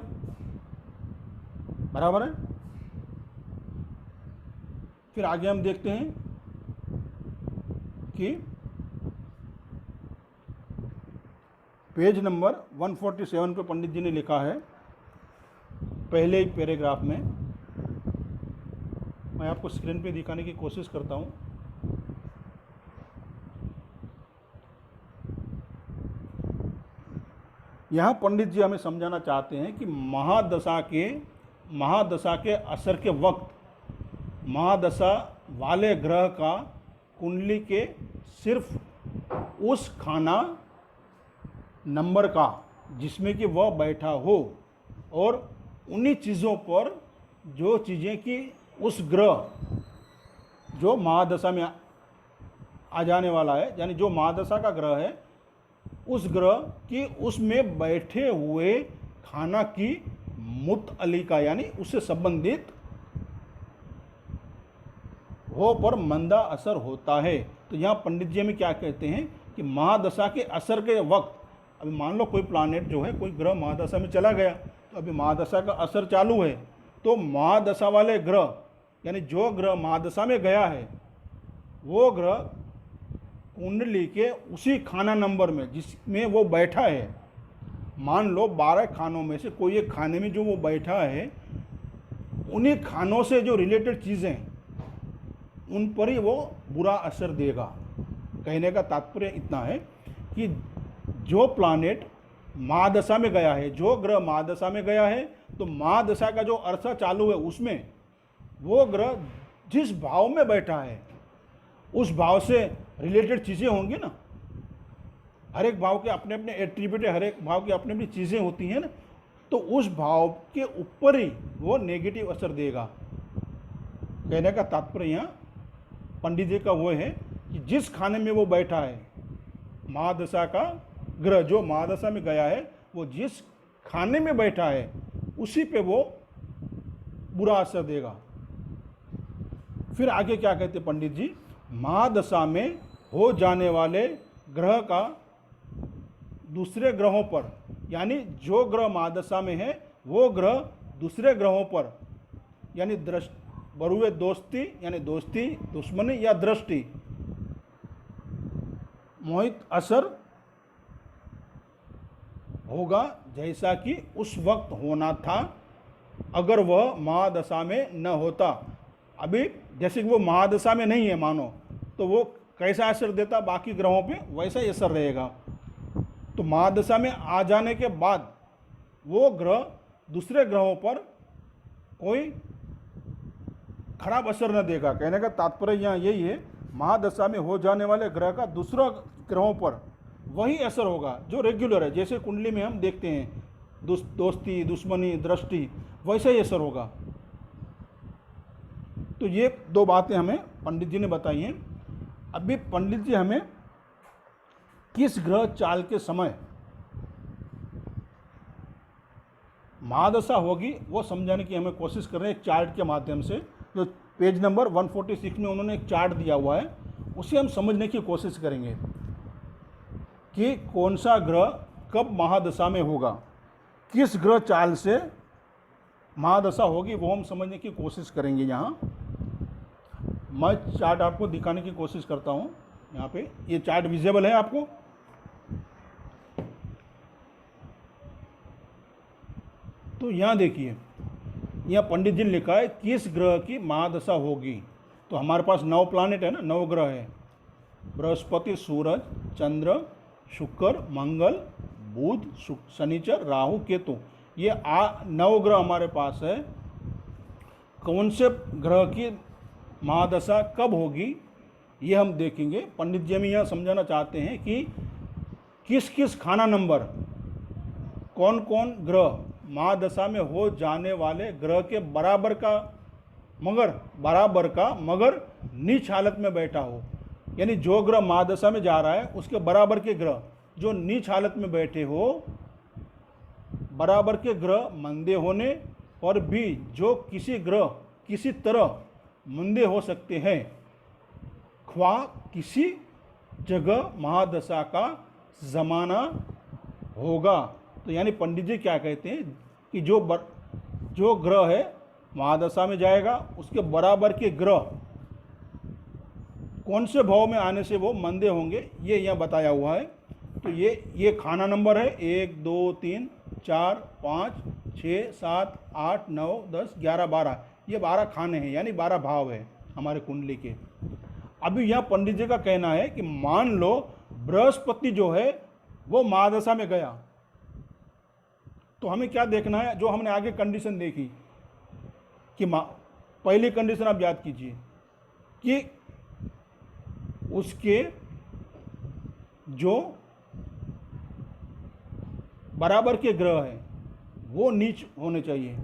बराबर है। फिर आगे हम देखते हैं कि पेज नंबर 147 पे पंडित जी ने लिखा है, पहले ही पैराग्राफ में, मैं आपको स्क्रीन पे दिखाने की कोशिश करता हूँ। यहाँ पंडित जी हमें समझाना चाहते हैं कि महादशा के असर के वक्त महादशा वाले ग्रह का कुंडली के सिर्फ उस खाना नंबर का जिसमें कि वह बैठा हो, और उन्हीं चीज़ों पर जो चीज़ें कि उस ग्रह जो महादशा में आ जाने वाला है, यानी जो महादशा का ग्रह है उस ग्रह की उसमें बैठे हुए खाना की मुतअल्लिका यानी उससे संबंधित हो पर मंदा असर होता है। तो यहाँ पंडित जी हमें क्या कहते हैं कि महादशा के असर के वक्त, अभी मान लो कोई प्लानेट जो है, कोई ग्रह महादशा में चला गया, तो अभी महादशा का असर चालू है, तो महादशा वाले ग्रह यानी जो ग्रह महादशा में गया है वो ग्रह कुंडली के उसी खाना नंबर में जिसमें वो बैठा है, मान लो 12 खानों में से कोई एक खाने में जो वो बैठा है, उन्हीं खानों से जो रिलेटेड चीज़ें उन पर ही वो बुरा असर देगा। कहने का तात्पर्य इतना है कि जो प्लानेट महादशा में गया है, जो ग्रह महादशा में गया है, तो महादशा का जो अरसा चालू है उसमें वो ग्रह जिस भाव में बैठा है उस भाव से रिलेटेड चीज़ें होंगी ना। हर एक भाव के अपने अपने एट्रीब्यूट है, हर एक भाव की अपनी अपनी चीज़ें होती हैं ना, तो उस भाव के ऊपर ही वो नेगेटिव असर देगा। कहने का तात्पर्य यहाँ पंडित जी का वो है कि जिस खाने में वो बैठा है, महादशा का ग्रह जो महादशा में गया है, वो जिस खाने में बैठा है उसी पे वो बुरा असर देगा। फिर आगे क्या कहते पंडित जी, महादशा में हो जाने वाले ग्रह का दूसरे ग्रहों पर, यानी जो ग्रह महादशा में है वो ग्रह दूसरे ग्रहों पर, यानी बरुए दोस्ती यानी दोस्ती, दुश्मनी या दृष्टि मोहित असर होगा, जैसा कि उस वक्त होना था अगर वह महादशा में न होता। अभी जैसे कि वो महादशा में नहीं है मानो, तो वो कैसा असर देता बाकी ग्रहों पे, वैसा ही असर रहेगा। तो महादशा में आ जाने के बाद वो ग्रह दूसरे ग्रहों पर कोई खराब असर न देगा। कहने का तात्पर्य यहाँ यही है, महादशा में हो जाने वाले ग्रह का दूसरा ग्रहों पर वही असर होगा जो रेगुलर है। जैसे कुंडली में हम देखते हैं दोस्ती, दुश्मनी, दृष्टि, वैसा ही असर होगा। तो ये 2 बातें हमें पंडित जी ने बताई हैं। अभी पंडित जी हमें किस ग्रह चाल के समय महादशा होगी वो समझाने की हमें कोशिश कर रहे हैं एक चार्ट के माध्यम से। जो पेज नंबर 146 में उन्होंने एक चार्ट दिया हुआ है, उसे हम समझने की कोशिश करेंगे कि कौन सा ग्रह कब महादशा में होगा, किस ग्रह चाल से महादशा होगी, वो हम समझने की कोशिश करेंगे। यहाँ मैं चार्ट आपको दिखाने की कोशिश करता हूँ। यहाँ पे ये चार्ट विजिबल है आपको। तो यहाँ देखिए, यहाँ पंडित जी ने लिखा है किस ग्रह की महादशा होगी। तो हमारे पास 9 प्लानेट है ना, 9 ग्रह है, बृहस्पति, सूरज, चंद्र, शुक्र, मंगल, बुध, शनिचर, राहु, केतु, ये 9 ग्रह हमारे पास है। कौन से ग्रह की महादशा कब होगी ये हम देखेंगे। पंडित जी हमें यह समझाना चाहते हैं कि किस किस खाना नंबर, कौन कौन ग्रह महादशा में हो जाने वाले ग्रह के बराबर का मगर बराबर का मगर नीच हालत में बैठा हो, यानी जो ग्रह महादशा में जा रहा है उसके बराबर के ग्रह जो नीच हालत में बैठे हो, बराबर के ग्रह मंदे होने पर भी जो किसी ग्रह किसी तरह मंदे हो सकते हैं, ख्वा किसी जगह महादशा का ज़माना होगा। तो यानी पंडित जी क्या कहते हैं कि जो ग्रह है महादशा में जाएगा उसके बराबर के ग्रह कौन से भाव में आने से वो मंदे होंगे, ये यहाँ बताया हुआ है। तो ये खाना नंबर है 1 2 3 4 5 6 7 8 9 10 11 12, ये 12 खाने हैं, यानी 12 भाव है हमारे कुंडली के। अभी यहाँ पंडित जी का कहना है कि मान लो बृहस्पति जो है वो महादशा में गया, तो हमें क्या देखना है, जो हमने आगे कंडीशन देखी कि पहली कंडीशन आप याद कीजिए कि उसके जो बराबर के ग्रह हैं वो नीच होने चाहिए।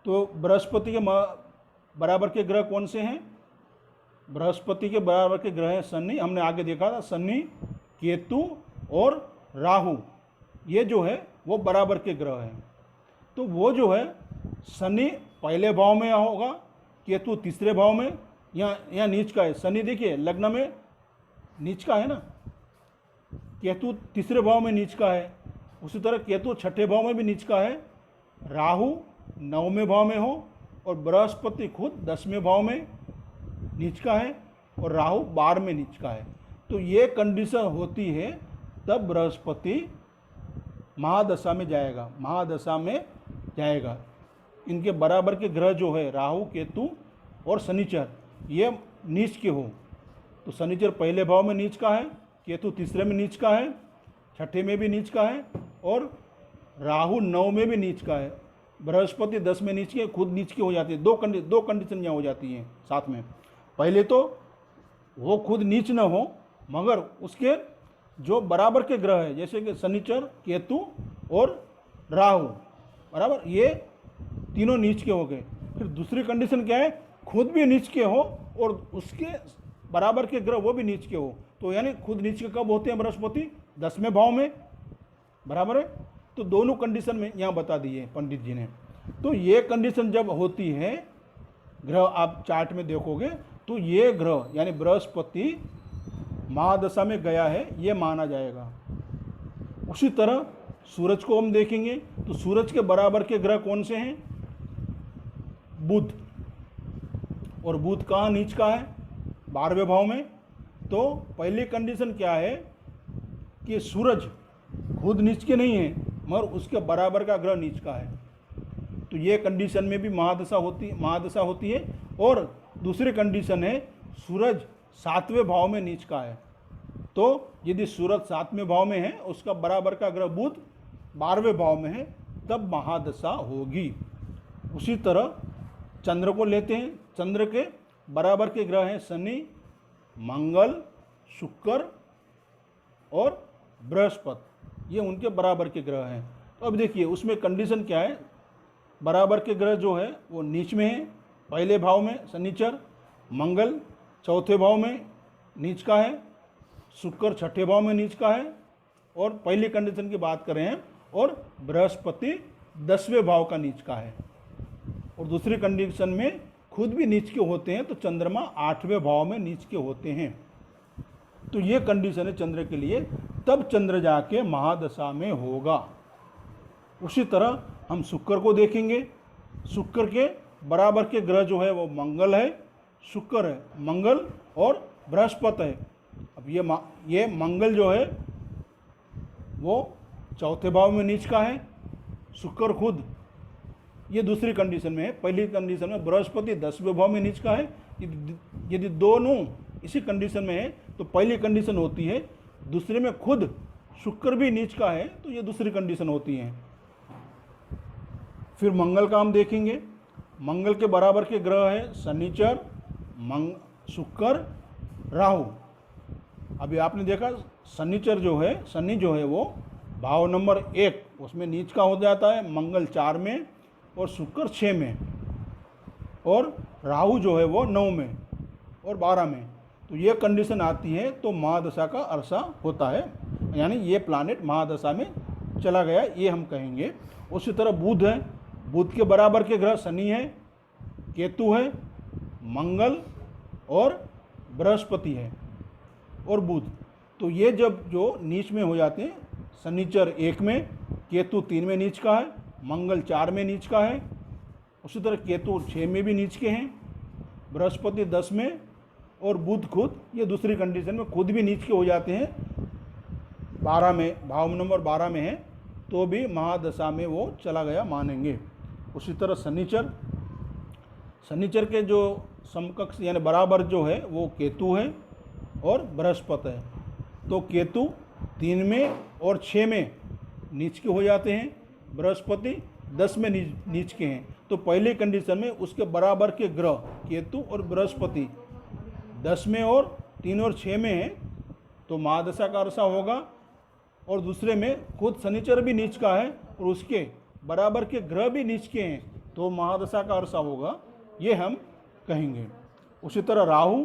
तो बृहस्पति के बराबर के ग्रह कौन से हैं? बृहस्पति के बराबर के ग्रह हैं शनि, हमने आगे देखा था शनि, केतु और राहु, ये जो है वो बराबर के ग्रह हैं। तो वो जो है शनि पहले भाव में होगा, केतु तीसरे भाव में, यहाँ नीच का है। शनि देखिए लग्न में नीच का है ना, केतु तीसरे भाव में नीच का है, उसी तरह केतु छठे भाव में भी नीच का है, राहु 9वें भाव में हो और बृहस्पति खुद 10वें भाव में नीच का है और राहु 12वें नीच का है। तो ये कंडीशन होती है तब बृहस्पति महादशा में जाएगा, महादशा में जाएगा। इनके बराबर के ग्रह जो है राहु केतु और शनिचर ये नीच के हो, तो शनिचर पहले भाव में नीच का है, केतु तीसरे में नीच का है, छठे में भी नीच का है और राहु 9 में भी नीच का है, बृहस्पति 10 में नीच के, खुद नीच के हो जाती है। दो कंडीशन यहाँ हो जाती हैं साथ में। पहले तो वो खुद नीच न हो मगर उसके जो बराबर के ग्रह है जैसे कि शनिचर केतु और राहु बराबर, ये तीनों नीच के हो गए। फिर दूसरी कंडीशन क्या है, खुद भी नीच के हो और उसके बराबर के ग्रह वो भी नीच के हो। तो यानी खुद नीच के कब होते हैं बृहस्पति? 10वें भाव में, बराबर है। तो दोनों कंडीशन में यहाँ बता दी है पंडित जी ने। तो ये कंडीशन जब होती है, ग्रह आप चार्ट में देखोगे तो ये ग्रह यानी बृहस्पति महादशा में गया है ये माना जाएगा। उसी तरह सूरज को हम देखेंगे तो सूरज के बराबर के ग्रह कौन से हैं? बुध, और बुध कहाँ नीच का है? 12वें भाव में। तो पहली कंडीशन क्या है कि सूरज खुद नीच के नहीं है मगर उसके बराबर का ग्रह नीच का है, तो ये कंडीशन में भी महादशा होती है। और दूसरी कंडीशन है सूरज 7वें भाव में नीच का है, तो यदि सूरज 7वें भाव में है उसका बराबर का ग्रह बुध 12वें भाव में है तब महादशा होगी। उसी तरह चंद्र को लेते हैं, चंद्र के बराबर के ग्रह हैं शनि, मंगल, शुक्र और बृहस्पति, ये उनके बराबर के ग्रह हैं। तो अब देखिए उसमें कंडीशन क्या है, बराबर के ग्रह जो है वो नीच में है, पहले भाव में शनिचर, मंगल 4थे भाव में नीच का है, शुक्र 6ठे भाव में नीच का है और पहली कंडीशन की बात करें हैं, और बृहस्पति 10वें भाव का नीच का है। और दूसरी कंडीशन में खुद भी नीच के होते हैं तो चंद्रमा 8वें भाव में नीच के होते हैं। तो ये कंडीशन है चंद्र के लिए, तब चंद्र जाके महादशा में होगा। उसी तरह हम शुक्र को देखेंगे, शुक्र के बराबर के ग्रह जो है वो मंगल है, शुक्र है, मंगल और बृहस्पति है। अब ये मंगल जो है वो 4थे भाव में नीच का है, शुक्र खुद, ये दूसरी कंडीशन में है। पहली कंडीशन में बृहस्पति 10वें भाव में नीच का है। यदि दोनों इसी कंडीशन में है तो पहली कंडीशन होती है, दूसरे में खुद शुक्र भी नीच का है तो ये दूसरी कंडीशन होती है। फिर मंगल का हम देखेंगे, मंगल के बराबर के ग्रह है शनिचर, शुक्र, राहु। अभी आपने देखा शनिचर जो है, शनि जो है वो भाव नंबर 1 उसमें नीच का हो जाता है, मंगल 4 में और शुक्र 6 में। और राहु जो है वो 9 में और 12 में। तो ये कंडीशन आती है तो महादशा का अरसा होता है, यानी ये प्लानेट महादशा में चला गया, ये हम कहेंगे। उसी तरह बुध है, बुध के बराबर के ग्रह शनि है, केतु है, मंगल और बृहस्पति है और बुध। तो ये जब जो नीच में हो जाते हैं, शनिचर 1 में, केतु 3 में नीच का है, मंगल 4 में नीच का है, उसी तरह केतु 6 में भी नीच के हैं, बृहस्पति 10 में और बुध खुद, ये दूसरी कंडीशन में खुद भी नीच के हो जाते हैं 12 में, भाव नंबर 12 में है, तो भी महादशा में वो चला गया मानेंगे। उसी तरह शनिचर, शनिचर के जो समकक्ष यानी बराबर जो है वो केतु है और बृहस्पति है। तो केतु 3 में और 6 में नीच के हो जाते हैं, बृहस्पति 10 में नीच के हैं। तो पहले कंडीशन में उसके बराबर के ग्रह केतु और बृहस्पति 10 में और 3 और 6 में है तो महादशा का अरसा होगा। और दूसरे में खुद शनिचर भी नीच का है और उसके बराबर के ग्रह भी नीच के हैं तो महादशा का अरसा होगा, ये हम कहेंगे। उसी तरह राहु,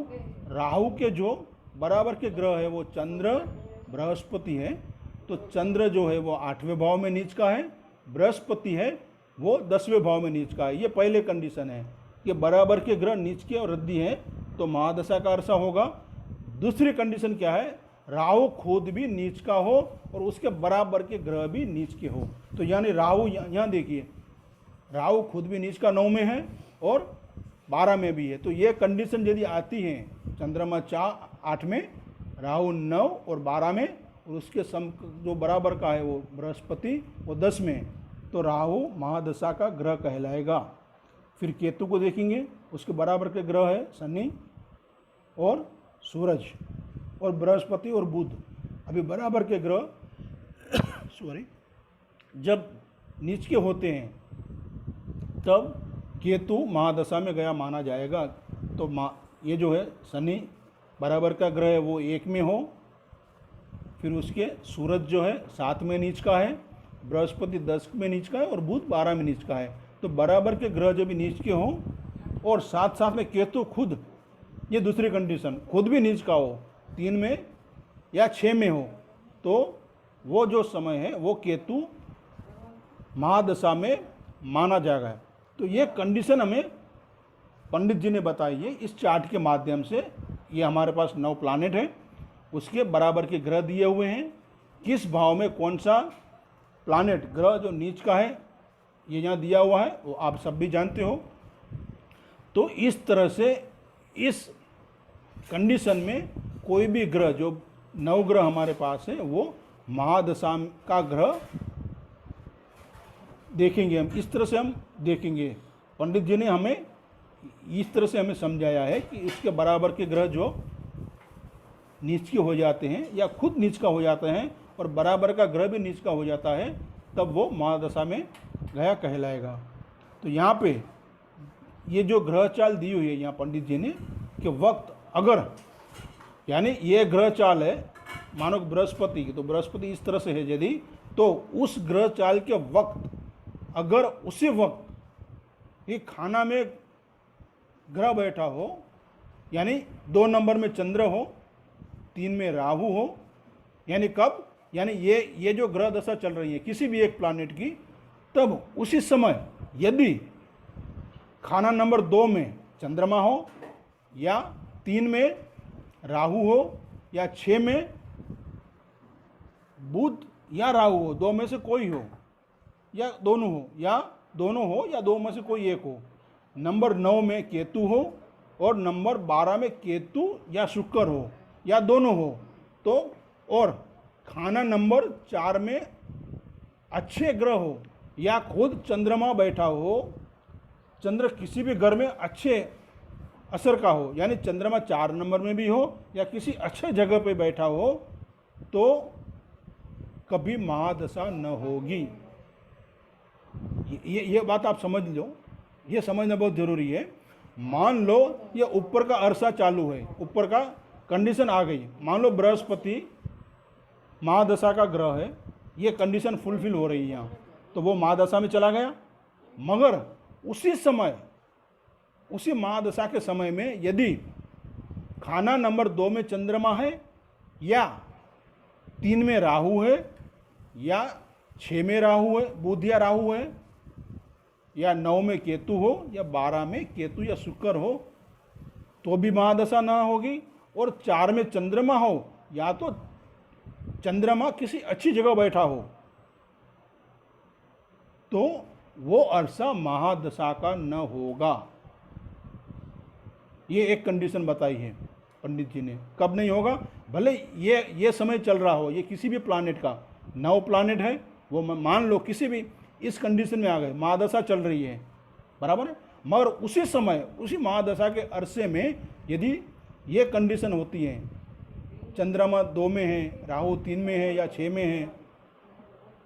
राहु के जो बराबर के ग्रह है वो चंद्र बृहस्पति है, तो चंद्र जो है वो 8वें भाव में नीच का है, बृहस्पति है वो 10वें भाव में नीच का है। ये पहले कंडीशन है कि बराबर के ग्रह नीच के और रद्दी हैं तो महादशा का अरसा होगा। दूसरी कंडीशन क्या है, राहु खुद भी नीच का हो और उसके बराबर के ग्रह भी नीच के हो। तो यानी राहु यहाँ देखिए, राहु खुद भी नीच का 9 में है और 12 में भी है। तो ये कंडीशन यदि आती है, चंद्रमा 8 में, राहु 9 और 12 में और उसके सम जो बराबर का है वो बृहस्पति वो 10 में, तो राहु महादशा का ग्रह कहलाएगा। फिर केतु को देखेंगे, उसके बराबर के ग्रह है शनि और सूरज और बृहस्पति और बुध। अभी बराबर के ग्रह जब नीच के होते हैं तब केतु महादशा में गया माना जाएगा। तो ये जो है शनि बराबर का ग्रह है वो 1 में हो, फिर उसके सूरज जो है 7 में नीच का है, बृहस्पति 10 में नीच का है और बुध 12 में नीच का है। तो बराबर के ग्रह जब भी नीच के हों और साथ साथ में केतु खुद, ये दूसरी कंडीशन, खुद भी नीच का हो, 3 में या 6 में हो, तो वो जो समय है वो केतु महादशा में माना जाएगा। तो ये कंडीशन हमें पंडित जी ने बताई है इस चार्ट के माध्यम से। ये हमारे पास 9 प्लानेट हैं, उसके बराबर के ग्रह दिए हुए हैं, किस भाव में कौन सा प्लानेट ग्रह जो नीच का है ये यहाँ दिया हुआ है, वो आप सब भी जानते हो। तो इस तरह से इस कंडीशन में कोई भी ग्रह, जो 9 ग्रह हमारे पास है, वो महादशा का ग्रह देखेंगे हम, इस तरह से हम देखेंगे। पंडित जी ने हमें इस तरह से हमें समझाया है कि इसके बराबर के ग्रह जो नीच के हो जाते हैं या खुद नीच का हो जाते हैं और बराबर का ग्रह भी नीच का हो जाता है, तब वो महादशा में गया कहलाएगा। तो यहाँ पे ये जो ग्रह चाल दी हुई है यहाँ पंडित जी ने कि वक्त अगर, यानी ये ग्रह चाल है, मानो बृहस्पति की, तो बृहस्पति इस तरह से है यदि, तो उस ग्रह चाल के वक्त अगर उसी वक्त ये खाना में ग्रह बैठा हो, यानी 2 नंबर में चंद्र हो, 3 में राहु हो, यानी कब, यानी ये जो ग्रह दशा चल रही है किसी भी एक प्लानेट की, तब उसी समय यदि खाना नंबर 2 में चंद्रमा हो या 3 में राहु हो या 6 में बुध या राहु हो, 2 में से कोई हो या दोनों हो, या दोनों हो या 2 में से कोई एक हो, नंबर 9 में केतु हो और नंबर 12 में केतु या शुक्र हो या दोनों हो, तो और खाना नंबर 4 में अच्छे ग्रह हो या खुद चंद्रमा बैठा हो, चंद्र किसी भी घर में अच्छे असर का हो, यानी चंद्रमा 4 नंबर में भी हो या किसी अच्छे जगह पे बैठा हो, तो कभी महादशा न होगी। ये बात आप समझ लो, ये समझना बहुत ज़रूरी है। मान लो ये ऊपर का अरसा चालू है, ऊपर का कंडीशन आ गई, मान लो बृहस्पति महादशा का ग्रह है, ये कंडीशन फुलफिल हो रही है यहाँ, तो वो महादशा में चला गया। मगर उसी समय उसी महादशा के समय में यदि खाना नंबर 2 में चंद्रमा है या 3 में राहु है या 6 में राहु है, बुध या राहु है, या 9 में केतु हो या 12 में केतु या शुक्र हो, तो भी महादशा ना होगी। और 4 में चंद्रमा हो या तो चंद्रमा किसी अच्छी जगह बैठा हो, तो वो अरसा महादशा का न होगा। ये एक कंडीशन बताई है पंडित जी ने। कब नहीं होगा? भले ये समय चल रहा हो, ये किसी भी प्लानेट का, 9 प्लानेट है, वो मान लो किसी भी इस कंडीशन में आ गए, महादशा चल रही है, बराबर है, मगर उसी समय उसी महादशा के अरसे में यदि ये कंडीशन होती है, चंद्रमा 2 में है, राहु 3 में है या 6 में है,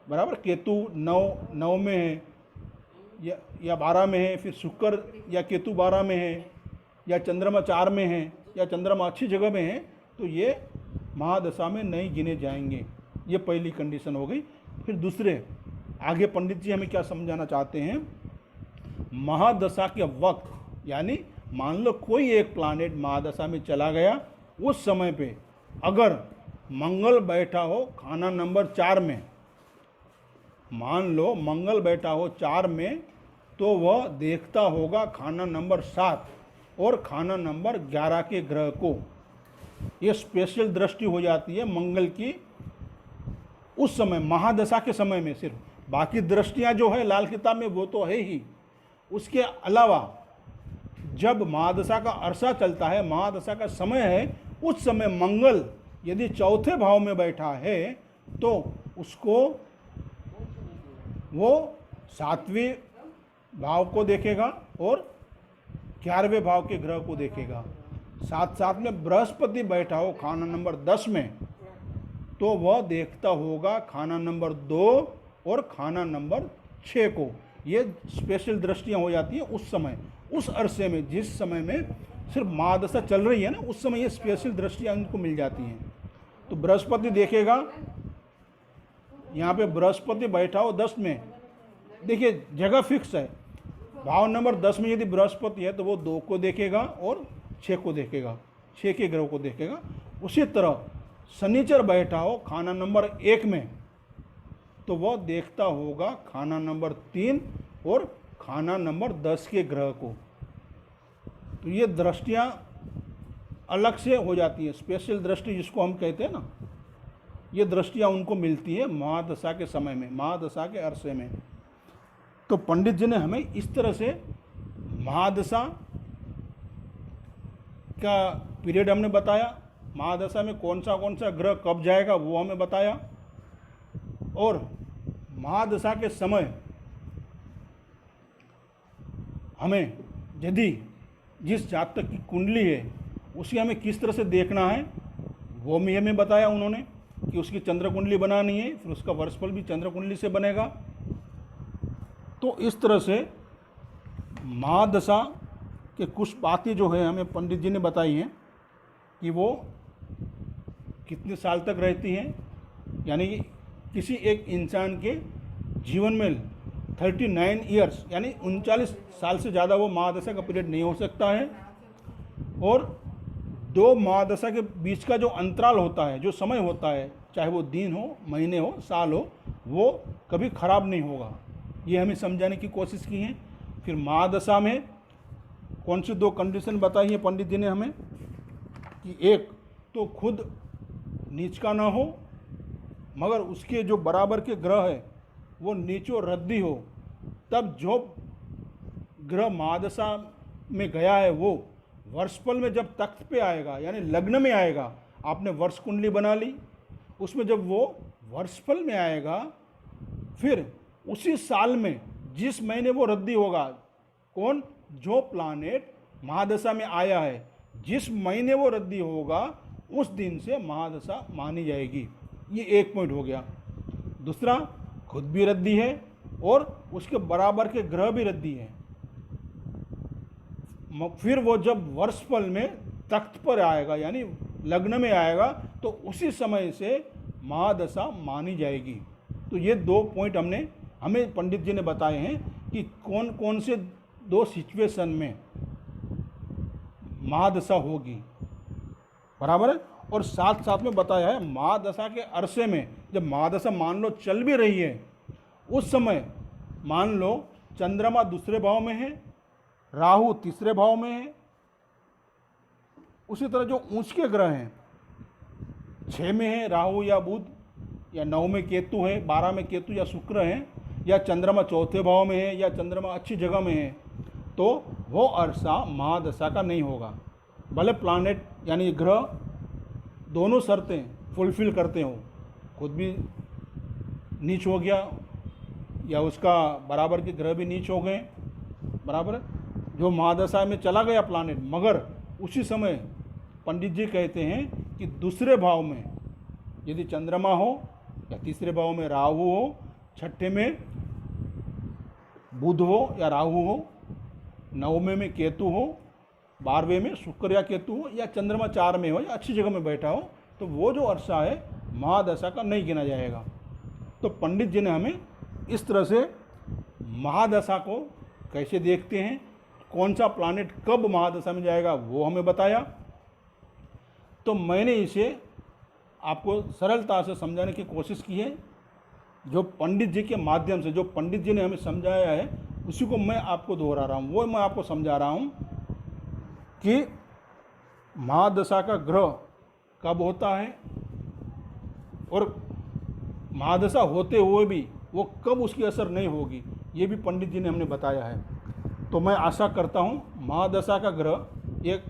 बराबर, केतु 9 में है या 12 में है, फिर शुक्र या केतु 12 में है, या चंद्रमा 4 में है, या चंद्रमा अच्छी जगह में है, तो ये महादशा में नहीं गिने जाएंगे। ये पहली कंडीशन हो गई। फिर दूसरे आगे पंडित जी हमें क्या समझाना चाहते हैं, महादशा के वक्त, यानी मान लो कोई एक प्लानेट महादशा में चला गया, उस समय पे अगर मंगल बैठा हो खाना नंबर 4 में, मान लो मंगल बैठा हो 4 में, तो वह देखता होगा खाना नंबर 7 और खाना नंबर 11 के ग्रह को। ये स्पेशल दृष्टि हो जाती है मंगल की उस समय, महादशा के समय में। सिर्फ बाकी दृष्टियां जो है लाल किताब में वो तो है ही, उसके अलावा जब महादशा का अरसा चलता है, महादशा का समय है, उस समय मंगल यदि 4थे भाव में बैठा है तो उसको वो 7वें भाव को देखेगा और 11वें भाव के ग्रह को देखेगा। साथ साथ में बृहस्पति बैठा हो खाना नंबर 10 में, तो वह देखता होगा खाना नंबर 2 और खाना नंबर 6 को। ये स्पेशल दृष्टियां हो जाती हैं उस समय, उस अरसे में, जिस समय में सिर्फ महादशा चल रही है ना, उस समय ये स्पेशल दृष्टियां उनको मिल जाती हैं। तो बृहस्पति देखेगा, यहाँ पे बृहस्पति बैठा हो 10 में, देखिए जगह फिक्स है, भाव नंबर 10 में यदि बृहस्पति है तो वो 2 को देखेगा और 6 को देखेगा, 6 के ग्रह को देखेगा। उसी तरह शनिचर बैठा हो खाना नंबर 1 में, तो वह देखता होगा खाना नंबर 3 और खाना नंबर 10 के ग्रह को। तो ये दृष्टियाँ अलग से हो जाती है, स्पेशल दृष्टि जिसको हम कहते हैं ना, ये दृष्टियाँ उनको मिलती है महादशा के समय में, महादशा के अरसे में। तो पंडित जी ने हमें इस तरह से महादशा का पीरियड हमने बताया, महादशा में कौन सा ग्रह कब जाएगा वो हमें बताया, और महादशा के समय हमें यदि जिस जातक की कुंडली है उसे हमें किस तरह से देखना है वो भी हमें बताया उन्होंने, कि उसकी चंद्र कुंडली बनानी है, फिर उसका वर्षफल भी चंद्र कुंडली से बनेगा। तो इस तरह से महादशा के कुछ बातें जो है हमें पंडित जी ने बताई हैं कि वो कितने साल तक रहती हैं, यानी कि किसी एक इंसान के जीवन में 39 ईयर्स यानी 39 साल से ज़्यादा वो महादशा का पीरियड नहीं हो सकता है। और 2 महादशा के बीच का जो अंतराल होता है, जो समय होता है, चाहे वो दिन हो, महीने हो, साल हो, वो कभी ख़राब नहीं होगा। ये हमें समझाने की कोशिश की है। फिर महादशा में कौन सी 2 कंडीशन बताई है पंडित जी ने हमें, कि एक तो खुद नीच का ना हो, मगर उसके जो बराबर के ग्रह है वो नीचो रद्दी हो। तब जो ग्रह महादशा में गया है वो वर्षफल में जब तख्त पे आएगा, यानी लग्न में आएगा, आपने वर्ष कुंडली बना ली, उसमें जब वो वर्षफल में आएगा, फिर उसी साल में जिस महीने वो रद्दी होगा, कौन, जो प्लानेट महादशा में आया है, जिस महीने वो रद्दी होगा उस दिन से महादशा मानी जाएगी। ये एक पॉइंट हो गया। दूसरा, खुद भी रद्दी है और उसके बराबर के ग्रह भी रद्दी हैं। फिर वो जब वर्षफल में तख्त पर आएगा, यानी लग्न में आएगा, तो उसी समय से महादशा मानी जाएगी। तो ये 2 पॉइंट हमें पंडित जी ने बताए हैं कि कौन कौन से 2 सिचुएशन में महादशा होगी, बराबर है। और साथ साथ में बताया है महादशा के अरसे में, जब महादशा मान लो चल भी रही है, उस समय मान लो चंद्रमा दूसरे भाव में है, राहु तीसरे भाव में है। उसी तरह जो ऊंच के ग्रह हैं, 6 में है राहु या बुध, या 9 में केतु है, 12 में केतु या शुक्र है, या चंद्रमा चौथे भाव में है, या चंद्रमा अच्छी जगह में है, तो वो अरसा महादशा का नहीं होगा। भले प्लानेट यानी ग्रह दोनों शर्तें फुलफिल करते हो, खुद भी नीच हो गया या उसका बराबर के ग्रह भी नीच हो गए, बराबर है, जो महादशा में चला गया प्लानेट। मगर उसी समय पंडित जी कहते हैं कि दूसरे भाव में यदि चंद्रमा हो, या तीसरे भाव में राहु हो, छठे में बुध हो या राहु हो, 9वें में केतु हो, 12वें में शुक्र या केतु हो, या चंद्रमा 4 में हो या अच्छी जगह में बैठा हो, तो वो जो अरसा है महादशा का नहीं गिना जाएगा। तो पंडित जी ने हमें इस तरह से महादशा को कैसे देखते हैं, कौन सा प्लानेट कब महादशा में जाएगा वो हमें बताया। तो मैंने इसे आपको सरलता से समझाने की कोशिश की है। जो पंडित जी के माध्यम से, जो पंडित जी ने हमें समझाया है, उसी को मैं आपको दोहरा रहा हूँ। वो मैं आपको समझा रहा हूँ कि महादशा का ग्रह कब होता है और महादशा होते हुए भी वो कब उसकी असर नहीं होगी, ये भी पंडित जी ने हमने बताया है। तो मैं आशा करता हूँ महादशा का ग्रह एक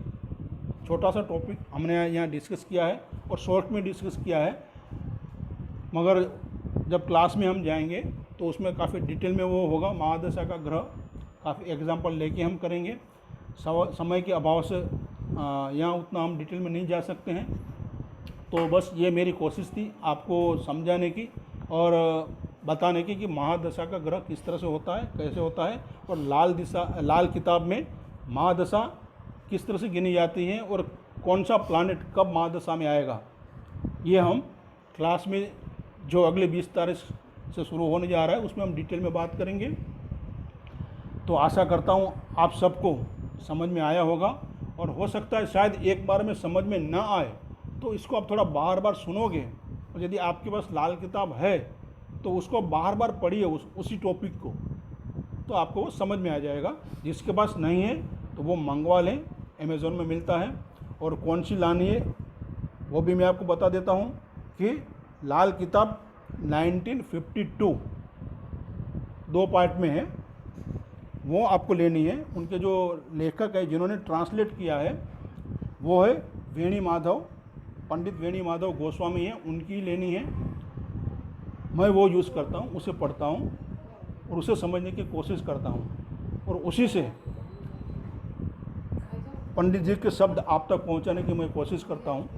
छोटा सा टॉपिक हमने यहाँ डिस्कस किया है और शॉर्ट में डिस्कस किया है, मगर जब क्लास में हम जाएंगे तो उसमें काफ़ी डिटेल में वो होगा। महादशा का ग्रह काफ़ी एग्जांपल लेके हम करेंगे। समय के अभाव से यहाँ उतना हम डिटेल में नहीं जा सकते हैं। तो बस ये मेरी कोशिश थी आपको समझाने की और बताने की कि महादशा का ग्रह किस तरह से होता है, कैसे होता है, और लाल किताब में महादशा किस तरह से गिनी जाती है और कौन सा प्लानेट कब महादशा में आएगा, ये हम क्लास में जो अगले 20 तारीख से शुरू होने जा रहा है उसमें हम डिटेल में बात करेंगे। तो आशा करता हूँ आप सबको समझ में आया होगा, और हो सकता है शायद एक बार में समझ में ना आए तो इसको आप थोड़ा बार बार सुनोगे, और यदि आपके पास लाल किताब है तो उसको बार बार पढ़िए उसी टॉपिक को, तो आपको वो समझ में आ जाएगा। जिसके पास नहीं है तो वो मंगवा लें, अमेज़ॉन में मिलता है। और कौन सी लानी है वो भी मैं आपको बता देता हूँ कि लाल किताब 1952 2 पार्ट में है, वो आपको लेनी है। उनके जो लेखक है जिन्होंने ट्रांसलेट किया है वो है वेणी माधव, पंडित वेणी माधव गोस्वामी हैं, उनकी लेनी है। मैं वो यूज़ करता हूँ, उसे पढ़ता हूँ और उसे समझने की कोशिश करता हूँ, और उसी से पंडित जी के शब्द आप तक पहुँचाने की मैं कोशिश करता हूँ।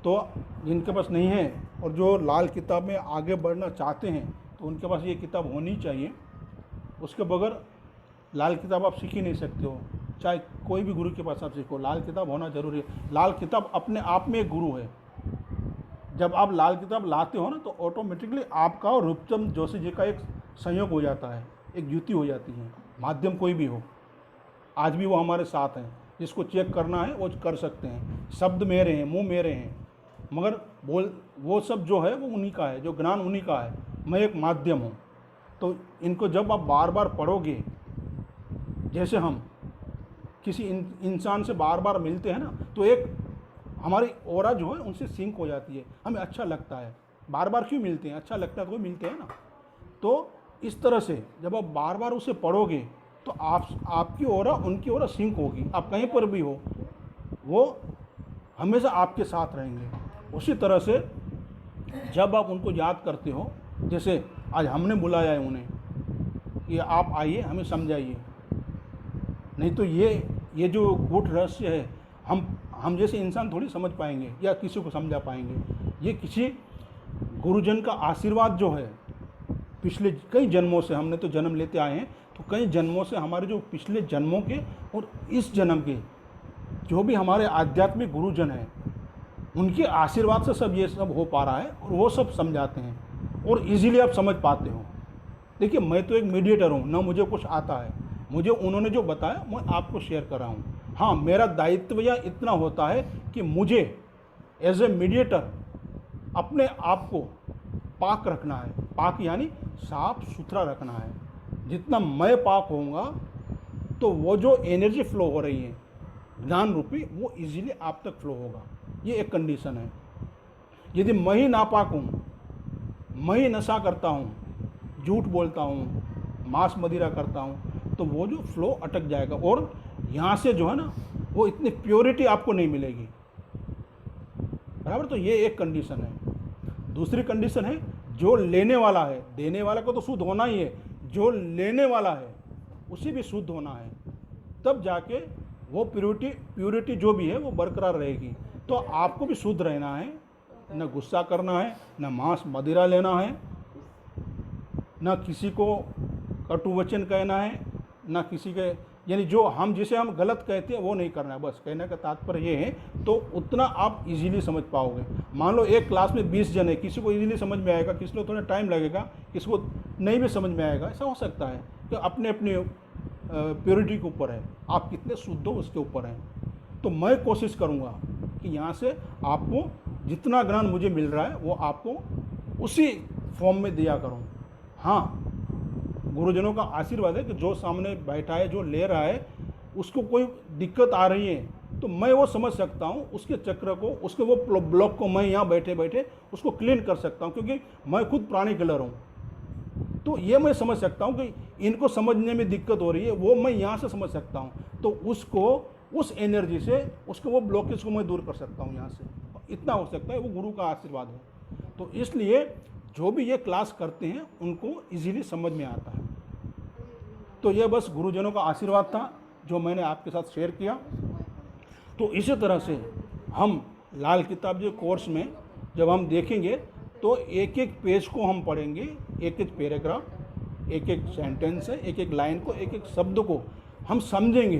तो जिनके पास नहीं है और जो लाल किताब में आगे बढ़ना चाहते हैं तो उनके पास ये किताब होनी चाहिए। उसके बगैर लाल किताब आप सीख ही नहीं सकते हो, चाहे कोई भी गुरु के पास आप सीखो, लाल किताब होना जरूरी है। लाल किताब अपने आप में एक गुरु है। जब आप लाल किताब लाते हो ना तो ऑटोमेटिकली आपका और रूपचंद जोशी जी का एक संयोग हो जाता है, एक युति हो जाती है। माध्यम कोई भी हो, आज भी वो हमारे साथ हैं, जिसको चेक करना है वो कर सकते हैं। शब्द मेरे हैं, मुंह मेरे हैं, मगर वो सब जो है वो उन्हीं का है, जो ज्ञान उन्हीं का है, मैं एक माध्यम हूँ। तो इनको जब आप बार बार पढ़ोगे, जैसे हम किसी इंसान से बार बार मिलते हैं ना, तो एक हमारी ऑरा जो है उनसे सिंक हो जाती है, हमें अच्छा लगता है। बार बार क्यों मिलते हैं, अच्छा लगता है तो मिलते हैं ना। तो इस तरह से जब आप बार बार उसे पढ़ोगे तो आपकी ऑरा उनकी ऑरा सिंक होगी। आप कहीं पर भी हो, वो हमेशा आपके साथ रहेंगे। उसी तरह से जब आप उनको याद करते हो, जैसे आज हमने बुलाया है उन्हें कि आप आइए हमें समझाइए, नहीं तो ये जो गूढ़ रहस्य है हम जैसे इंसान थोड़ी समझ पाएंगे या किसी को समझा पाएंगे। ये किसी गुरुजन का आशीर्वाद जो है, पिछले कई जन्मों से, हमने तो जन्म लेते आए हैं, तो कई जन्मों से हमारे जो पिछले जन्मों के और इस जन्म के जो भी हमारे आध्यात्मिक गुरुजन हैं, उनके आशीर्वाद से सब ये सब हो पा रहा है, और वो सब समझाते हैं और इजीली आप समझ पाते हो। देखिए, मैं तो एक मीडिएटर हूँ ना, मुझे कुछ आता है, मुझे उन्होंने जो बताया मैं आपको शेयर कर रहा हूँ। हाँ, मेरा दायित्व यह इतना होता है कि मुझे एज ए मीडिएटर अपने आप को पाक रखना है। पाक यानी साफ सुथरा रखना है। जितना मैं पाक होऊंगा तो वो जो एनर्जी फ्लो हो रही है ज्ञान रूपी, वो इजीली आप तक फ्लो होगा। ये एक कंडीशन है। यदि मैं ही नापाक हूँ, मैं ही नशा करता हूँ, झूठ बोलता हूँ, मांस मदिरा करता हूँ, तो वो जो फ्लो अटक जाएगा और यहाँ से जो है ना वो इतनी प्योरिटी आपको नहीं मिलेगी। बराबर। तो ये एक कंडीशन है। दूसरी कंडीशन है जो लेने वाला है, देने वाला को तो शुद्ध होना ही है, जो लेने वाला है उसे भी शुद्ध होना है, तब जाके वो प्योरिटी जो भी है वो बरकरार रहेगी। तो आपको भी शुद्ध रहना है, न गुस्सा करना है, न मांस मदिरा लेना है, न किसी को कटु वचन कहना है, न किसी के यानी जो जिसे हम गलत कहते हैं वो नहीं करना है। बस कहने का तात्पर्य ये है। तो उतना आप इजीली समझ पाओगे। मान लो एक क्लास में 20 जन है, किसी को इजीली समझ में आएगा, किसी को थोड़ा टाइम लगेगा, किसी को नहीं भी समझ में आएगा। ऐसा हो सकता है। तो अपने अपने प्योरिटी के ऊपर है, आप कितने शुद्ध हो उसके ऊपर है। तो मैं कोशिश करूँगा कि यहाँ से आपको जितना ज्ञान मुझे मिल रहा है वो आपको उसी फॉर्म में दिया करूँ। हाँ, गुरुजनों का आशीर्वाद है कि जो सामने बैठा है, जो ले रहा है, उसको कोई दिक्कत आ रही है तो मैं वो समझ सकता हूँ, उसके चक्र को, उसके वो ब्लॉक को मैं यहाँ बैठे बैठे उसको क्लीन कर सकता हूँ, क्योंकि मैं खुद प्राणी किलर हूँ। तो ये मैं समझ सकता हूँ कि इनको समझने में दिक्कत हो रही है, वो मैं यहाँ से समझ सकता हूँ। तो उसको उस एनर्जी से उसको वो ब्लॉकेज को मैं दूर कर सकता हूँ यहाँ से। इतना हो सकता है, वो गुरु का आशीर्वाद है। तो इसलिए जो भी ये क्लास करते हैं उनको इजीली समझ में आता है। तो ये बस गुरुजनों का आशीर्वाद था जो मैंने आपके साथ शेयर किया। तो इसी तरह से हम लाल किताब जो कोर्स में जब हम देखेंगे तो एक एक पेज को हम पढ़ेंगे, एक एक पैराग्राफ, एक एक सेंटेंस है, एक एक लाइन को, एक एक शब्द को हम समझेंगे,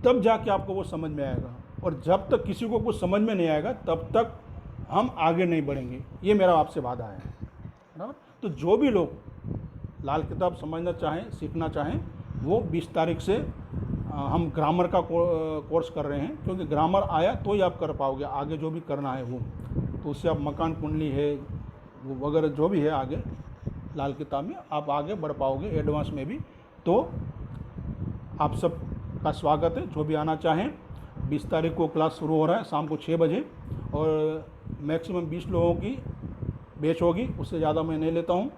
तब जाके आपको वो समझ में आएगा। और जब तक किसी को कुछ समझ में नहीं आएगा तब तक हम आगे नहीं बढ़ेंगे। ये मेरा आपसे वादा है। बराबर। तो जो भी लोग लाल किताब समझना चाहें, सीखना चाहें, वो 20 तारीख से हम ग्रामर का कोर्स कर रहे हैं, क्योंकि ग्रामर आया तो ही आप कर पाओगे आगे जो भी करना है वो। तो उससे आप मकान कुंडली है वो वगैरह जो भी है आगे लाल किताब में आप आगे बढ़ पाओगे एडवांस में भी। तो आप सब का स्वागत है, जो भी आना चाहें। 20 तारीख को क्लास शुरू हो रहा है शाम को 6 बजे और मैक्सिमम 20 लोगों की बैच होगी, उससे ज़्यादा मैं नहीं लेता हूँ।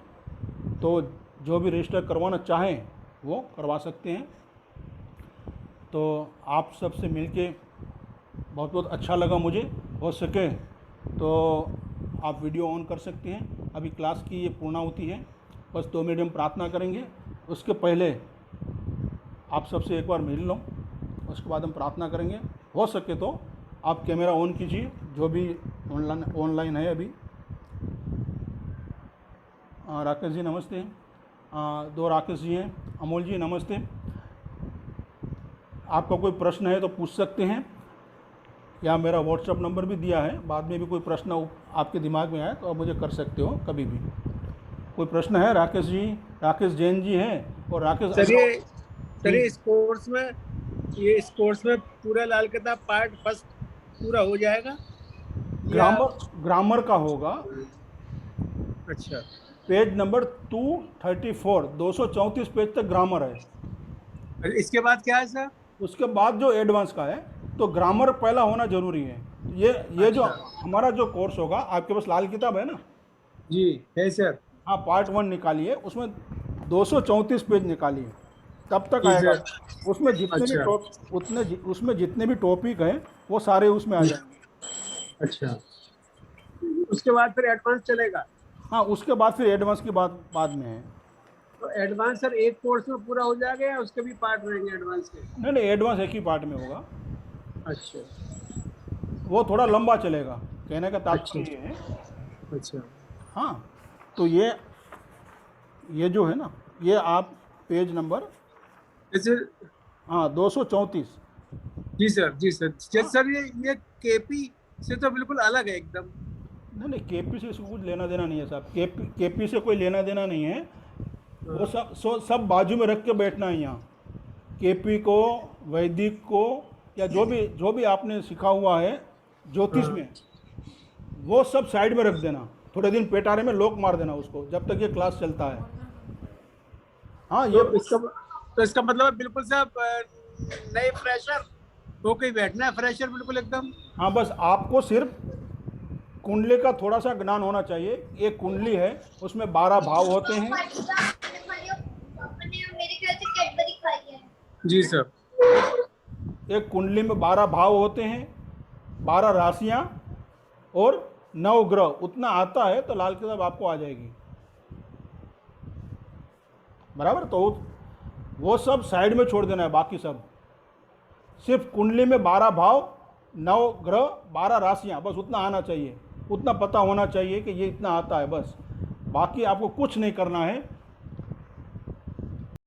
तो जो भी रजिस्टर करवाना चाहें वो करवा सकते हैं। तो आप सबसे मिलके बहुत बहुत अच्छा लगा मुझे। हो सके तो आप वीडियो ऑन कर सकते हैं। अभी क्लास की ये पूर्णाहुति है, बस 2 मिनट हम प्रार्थना करेंगे। उसके पहले आप सबसे एक बार मिल लो, उसके बाद हम प्रार्थना करेंगे। हो सके तो आप कैमरा ऑन कीजिए, जो भी ऑनलाइन है अभी। राकेश जी नमस्ते। 2 राकेश जी हैं। अमोल जी नमस्ते। आपका कोई प्रश्न है तो पूछ सकते हैं, या मेरा व्हाट्सएप नंबर भी दिया है, बाद में भी कोई प्रश्न आपके दिमाग में आए तो आप मुझे कर सकते हो कभी भी। कोई प्रश्न है? राकेश जी, राकेश जैन जी हैं और राकेश चलिए इस कोर्स में पूरा लाल किताब पार्ट फर्स्ट पूरा हो जाएगा? ग्रामर का होगा। अच्छा। पेज नंबर 234, 234 पेज तक ग्रामर है। इसके बाद क्या है सर? उसके बाद जो एडवांस का है, तो ग्रामर पहला होना जरूरी है। ये अच्छा। जो हमारा जो कोर्स होगा, आपके पास लाल किताब है ना? जी है सर। हाँ, पार्ट 1 निकालिए, उसमें 234 पेज निकालिए, तब तक आएगा। उसमें जितने भी टॉपिक हैं वो सारे उसमें आ जाएंगे। अच्छा, उसके बाद फिर एडवांस चलेगा? हाँ, उसके बाद फिर एडवांस की बात बाद में है। तो एडवांस सर एक कोर्स में पूरा हो जाएगा या उसके भी पार्ट रहेंगे एडवांस के? नहीं, एडवांस एक ही पार्ट में होगा। अच्छा, वो थोड़ा लंबा चलेगा, कहने का तात्पर्य ये है। अच्छा। हाँ, तो ये जो है ना, ये आप पेज नंबर हाँ 234। जी सर। सर ये केपी से तो बिल्कुल अलग है एकदम। नहीं, केपी से कुछ लेना देना नहीं है साहब। केपी से कोई लेना देना नहीं है। वो सब बाजू में रख के बैठना है यहाँ। केपी को, वैदिक को, या जो भी आपने सीखा हुआ है ज्योतिष में, वो सब साइड में रख देना। थोड़े दिन पेटारे में लॉक मार देना उसको, जब तक ये क्लास चलता है। हाँ, ये तो इसका मतलब बिल्कुल सब नए फ्रेशर होके बैठना है, फ्रेशर बिल्कुल एकदम। हाँ, बस आपको सिर्फ कुंडली का थोड़ा सा ज्ञान होना चाहिए। एक कुंडली है, उसमें 12 भाव होते हैं। जी सर। एक कुंडली में 12 भाव होते हैं, 12 राशियां और 9 ग्रह। उतना आता है तो लाल किताब आपको आ जाएगी, बराबर। तो वो सब साइड में छोड़ देना है, बाकी सब सिर्फ कुंडली में 12 भाव, 9 ग्रह, 12 राशियां, बस उतना आना चाहिए, उतना पता होना चाहिए कि ये इतना आता है बस। बाकी आपको कुछ नहीं करना है।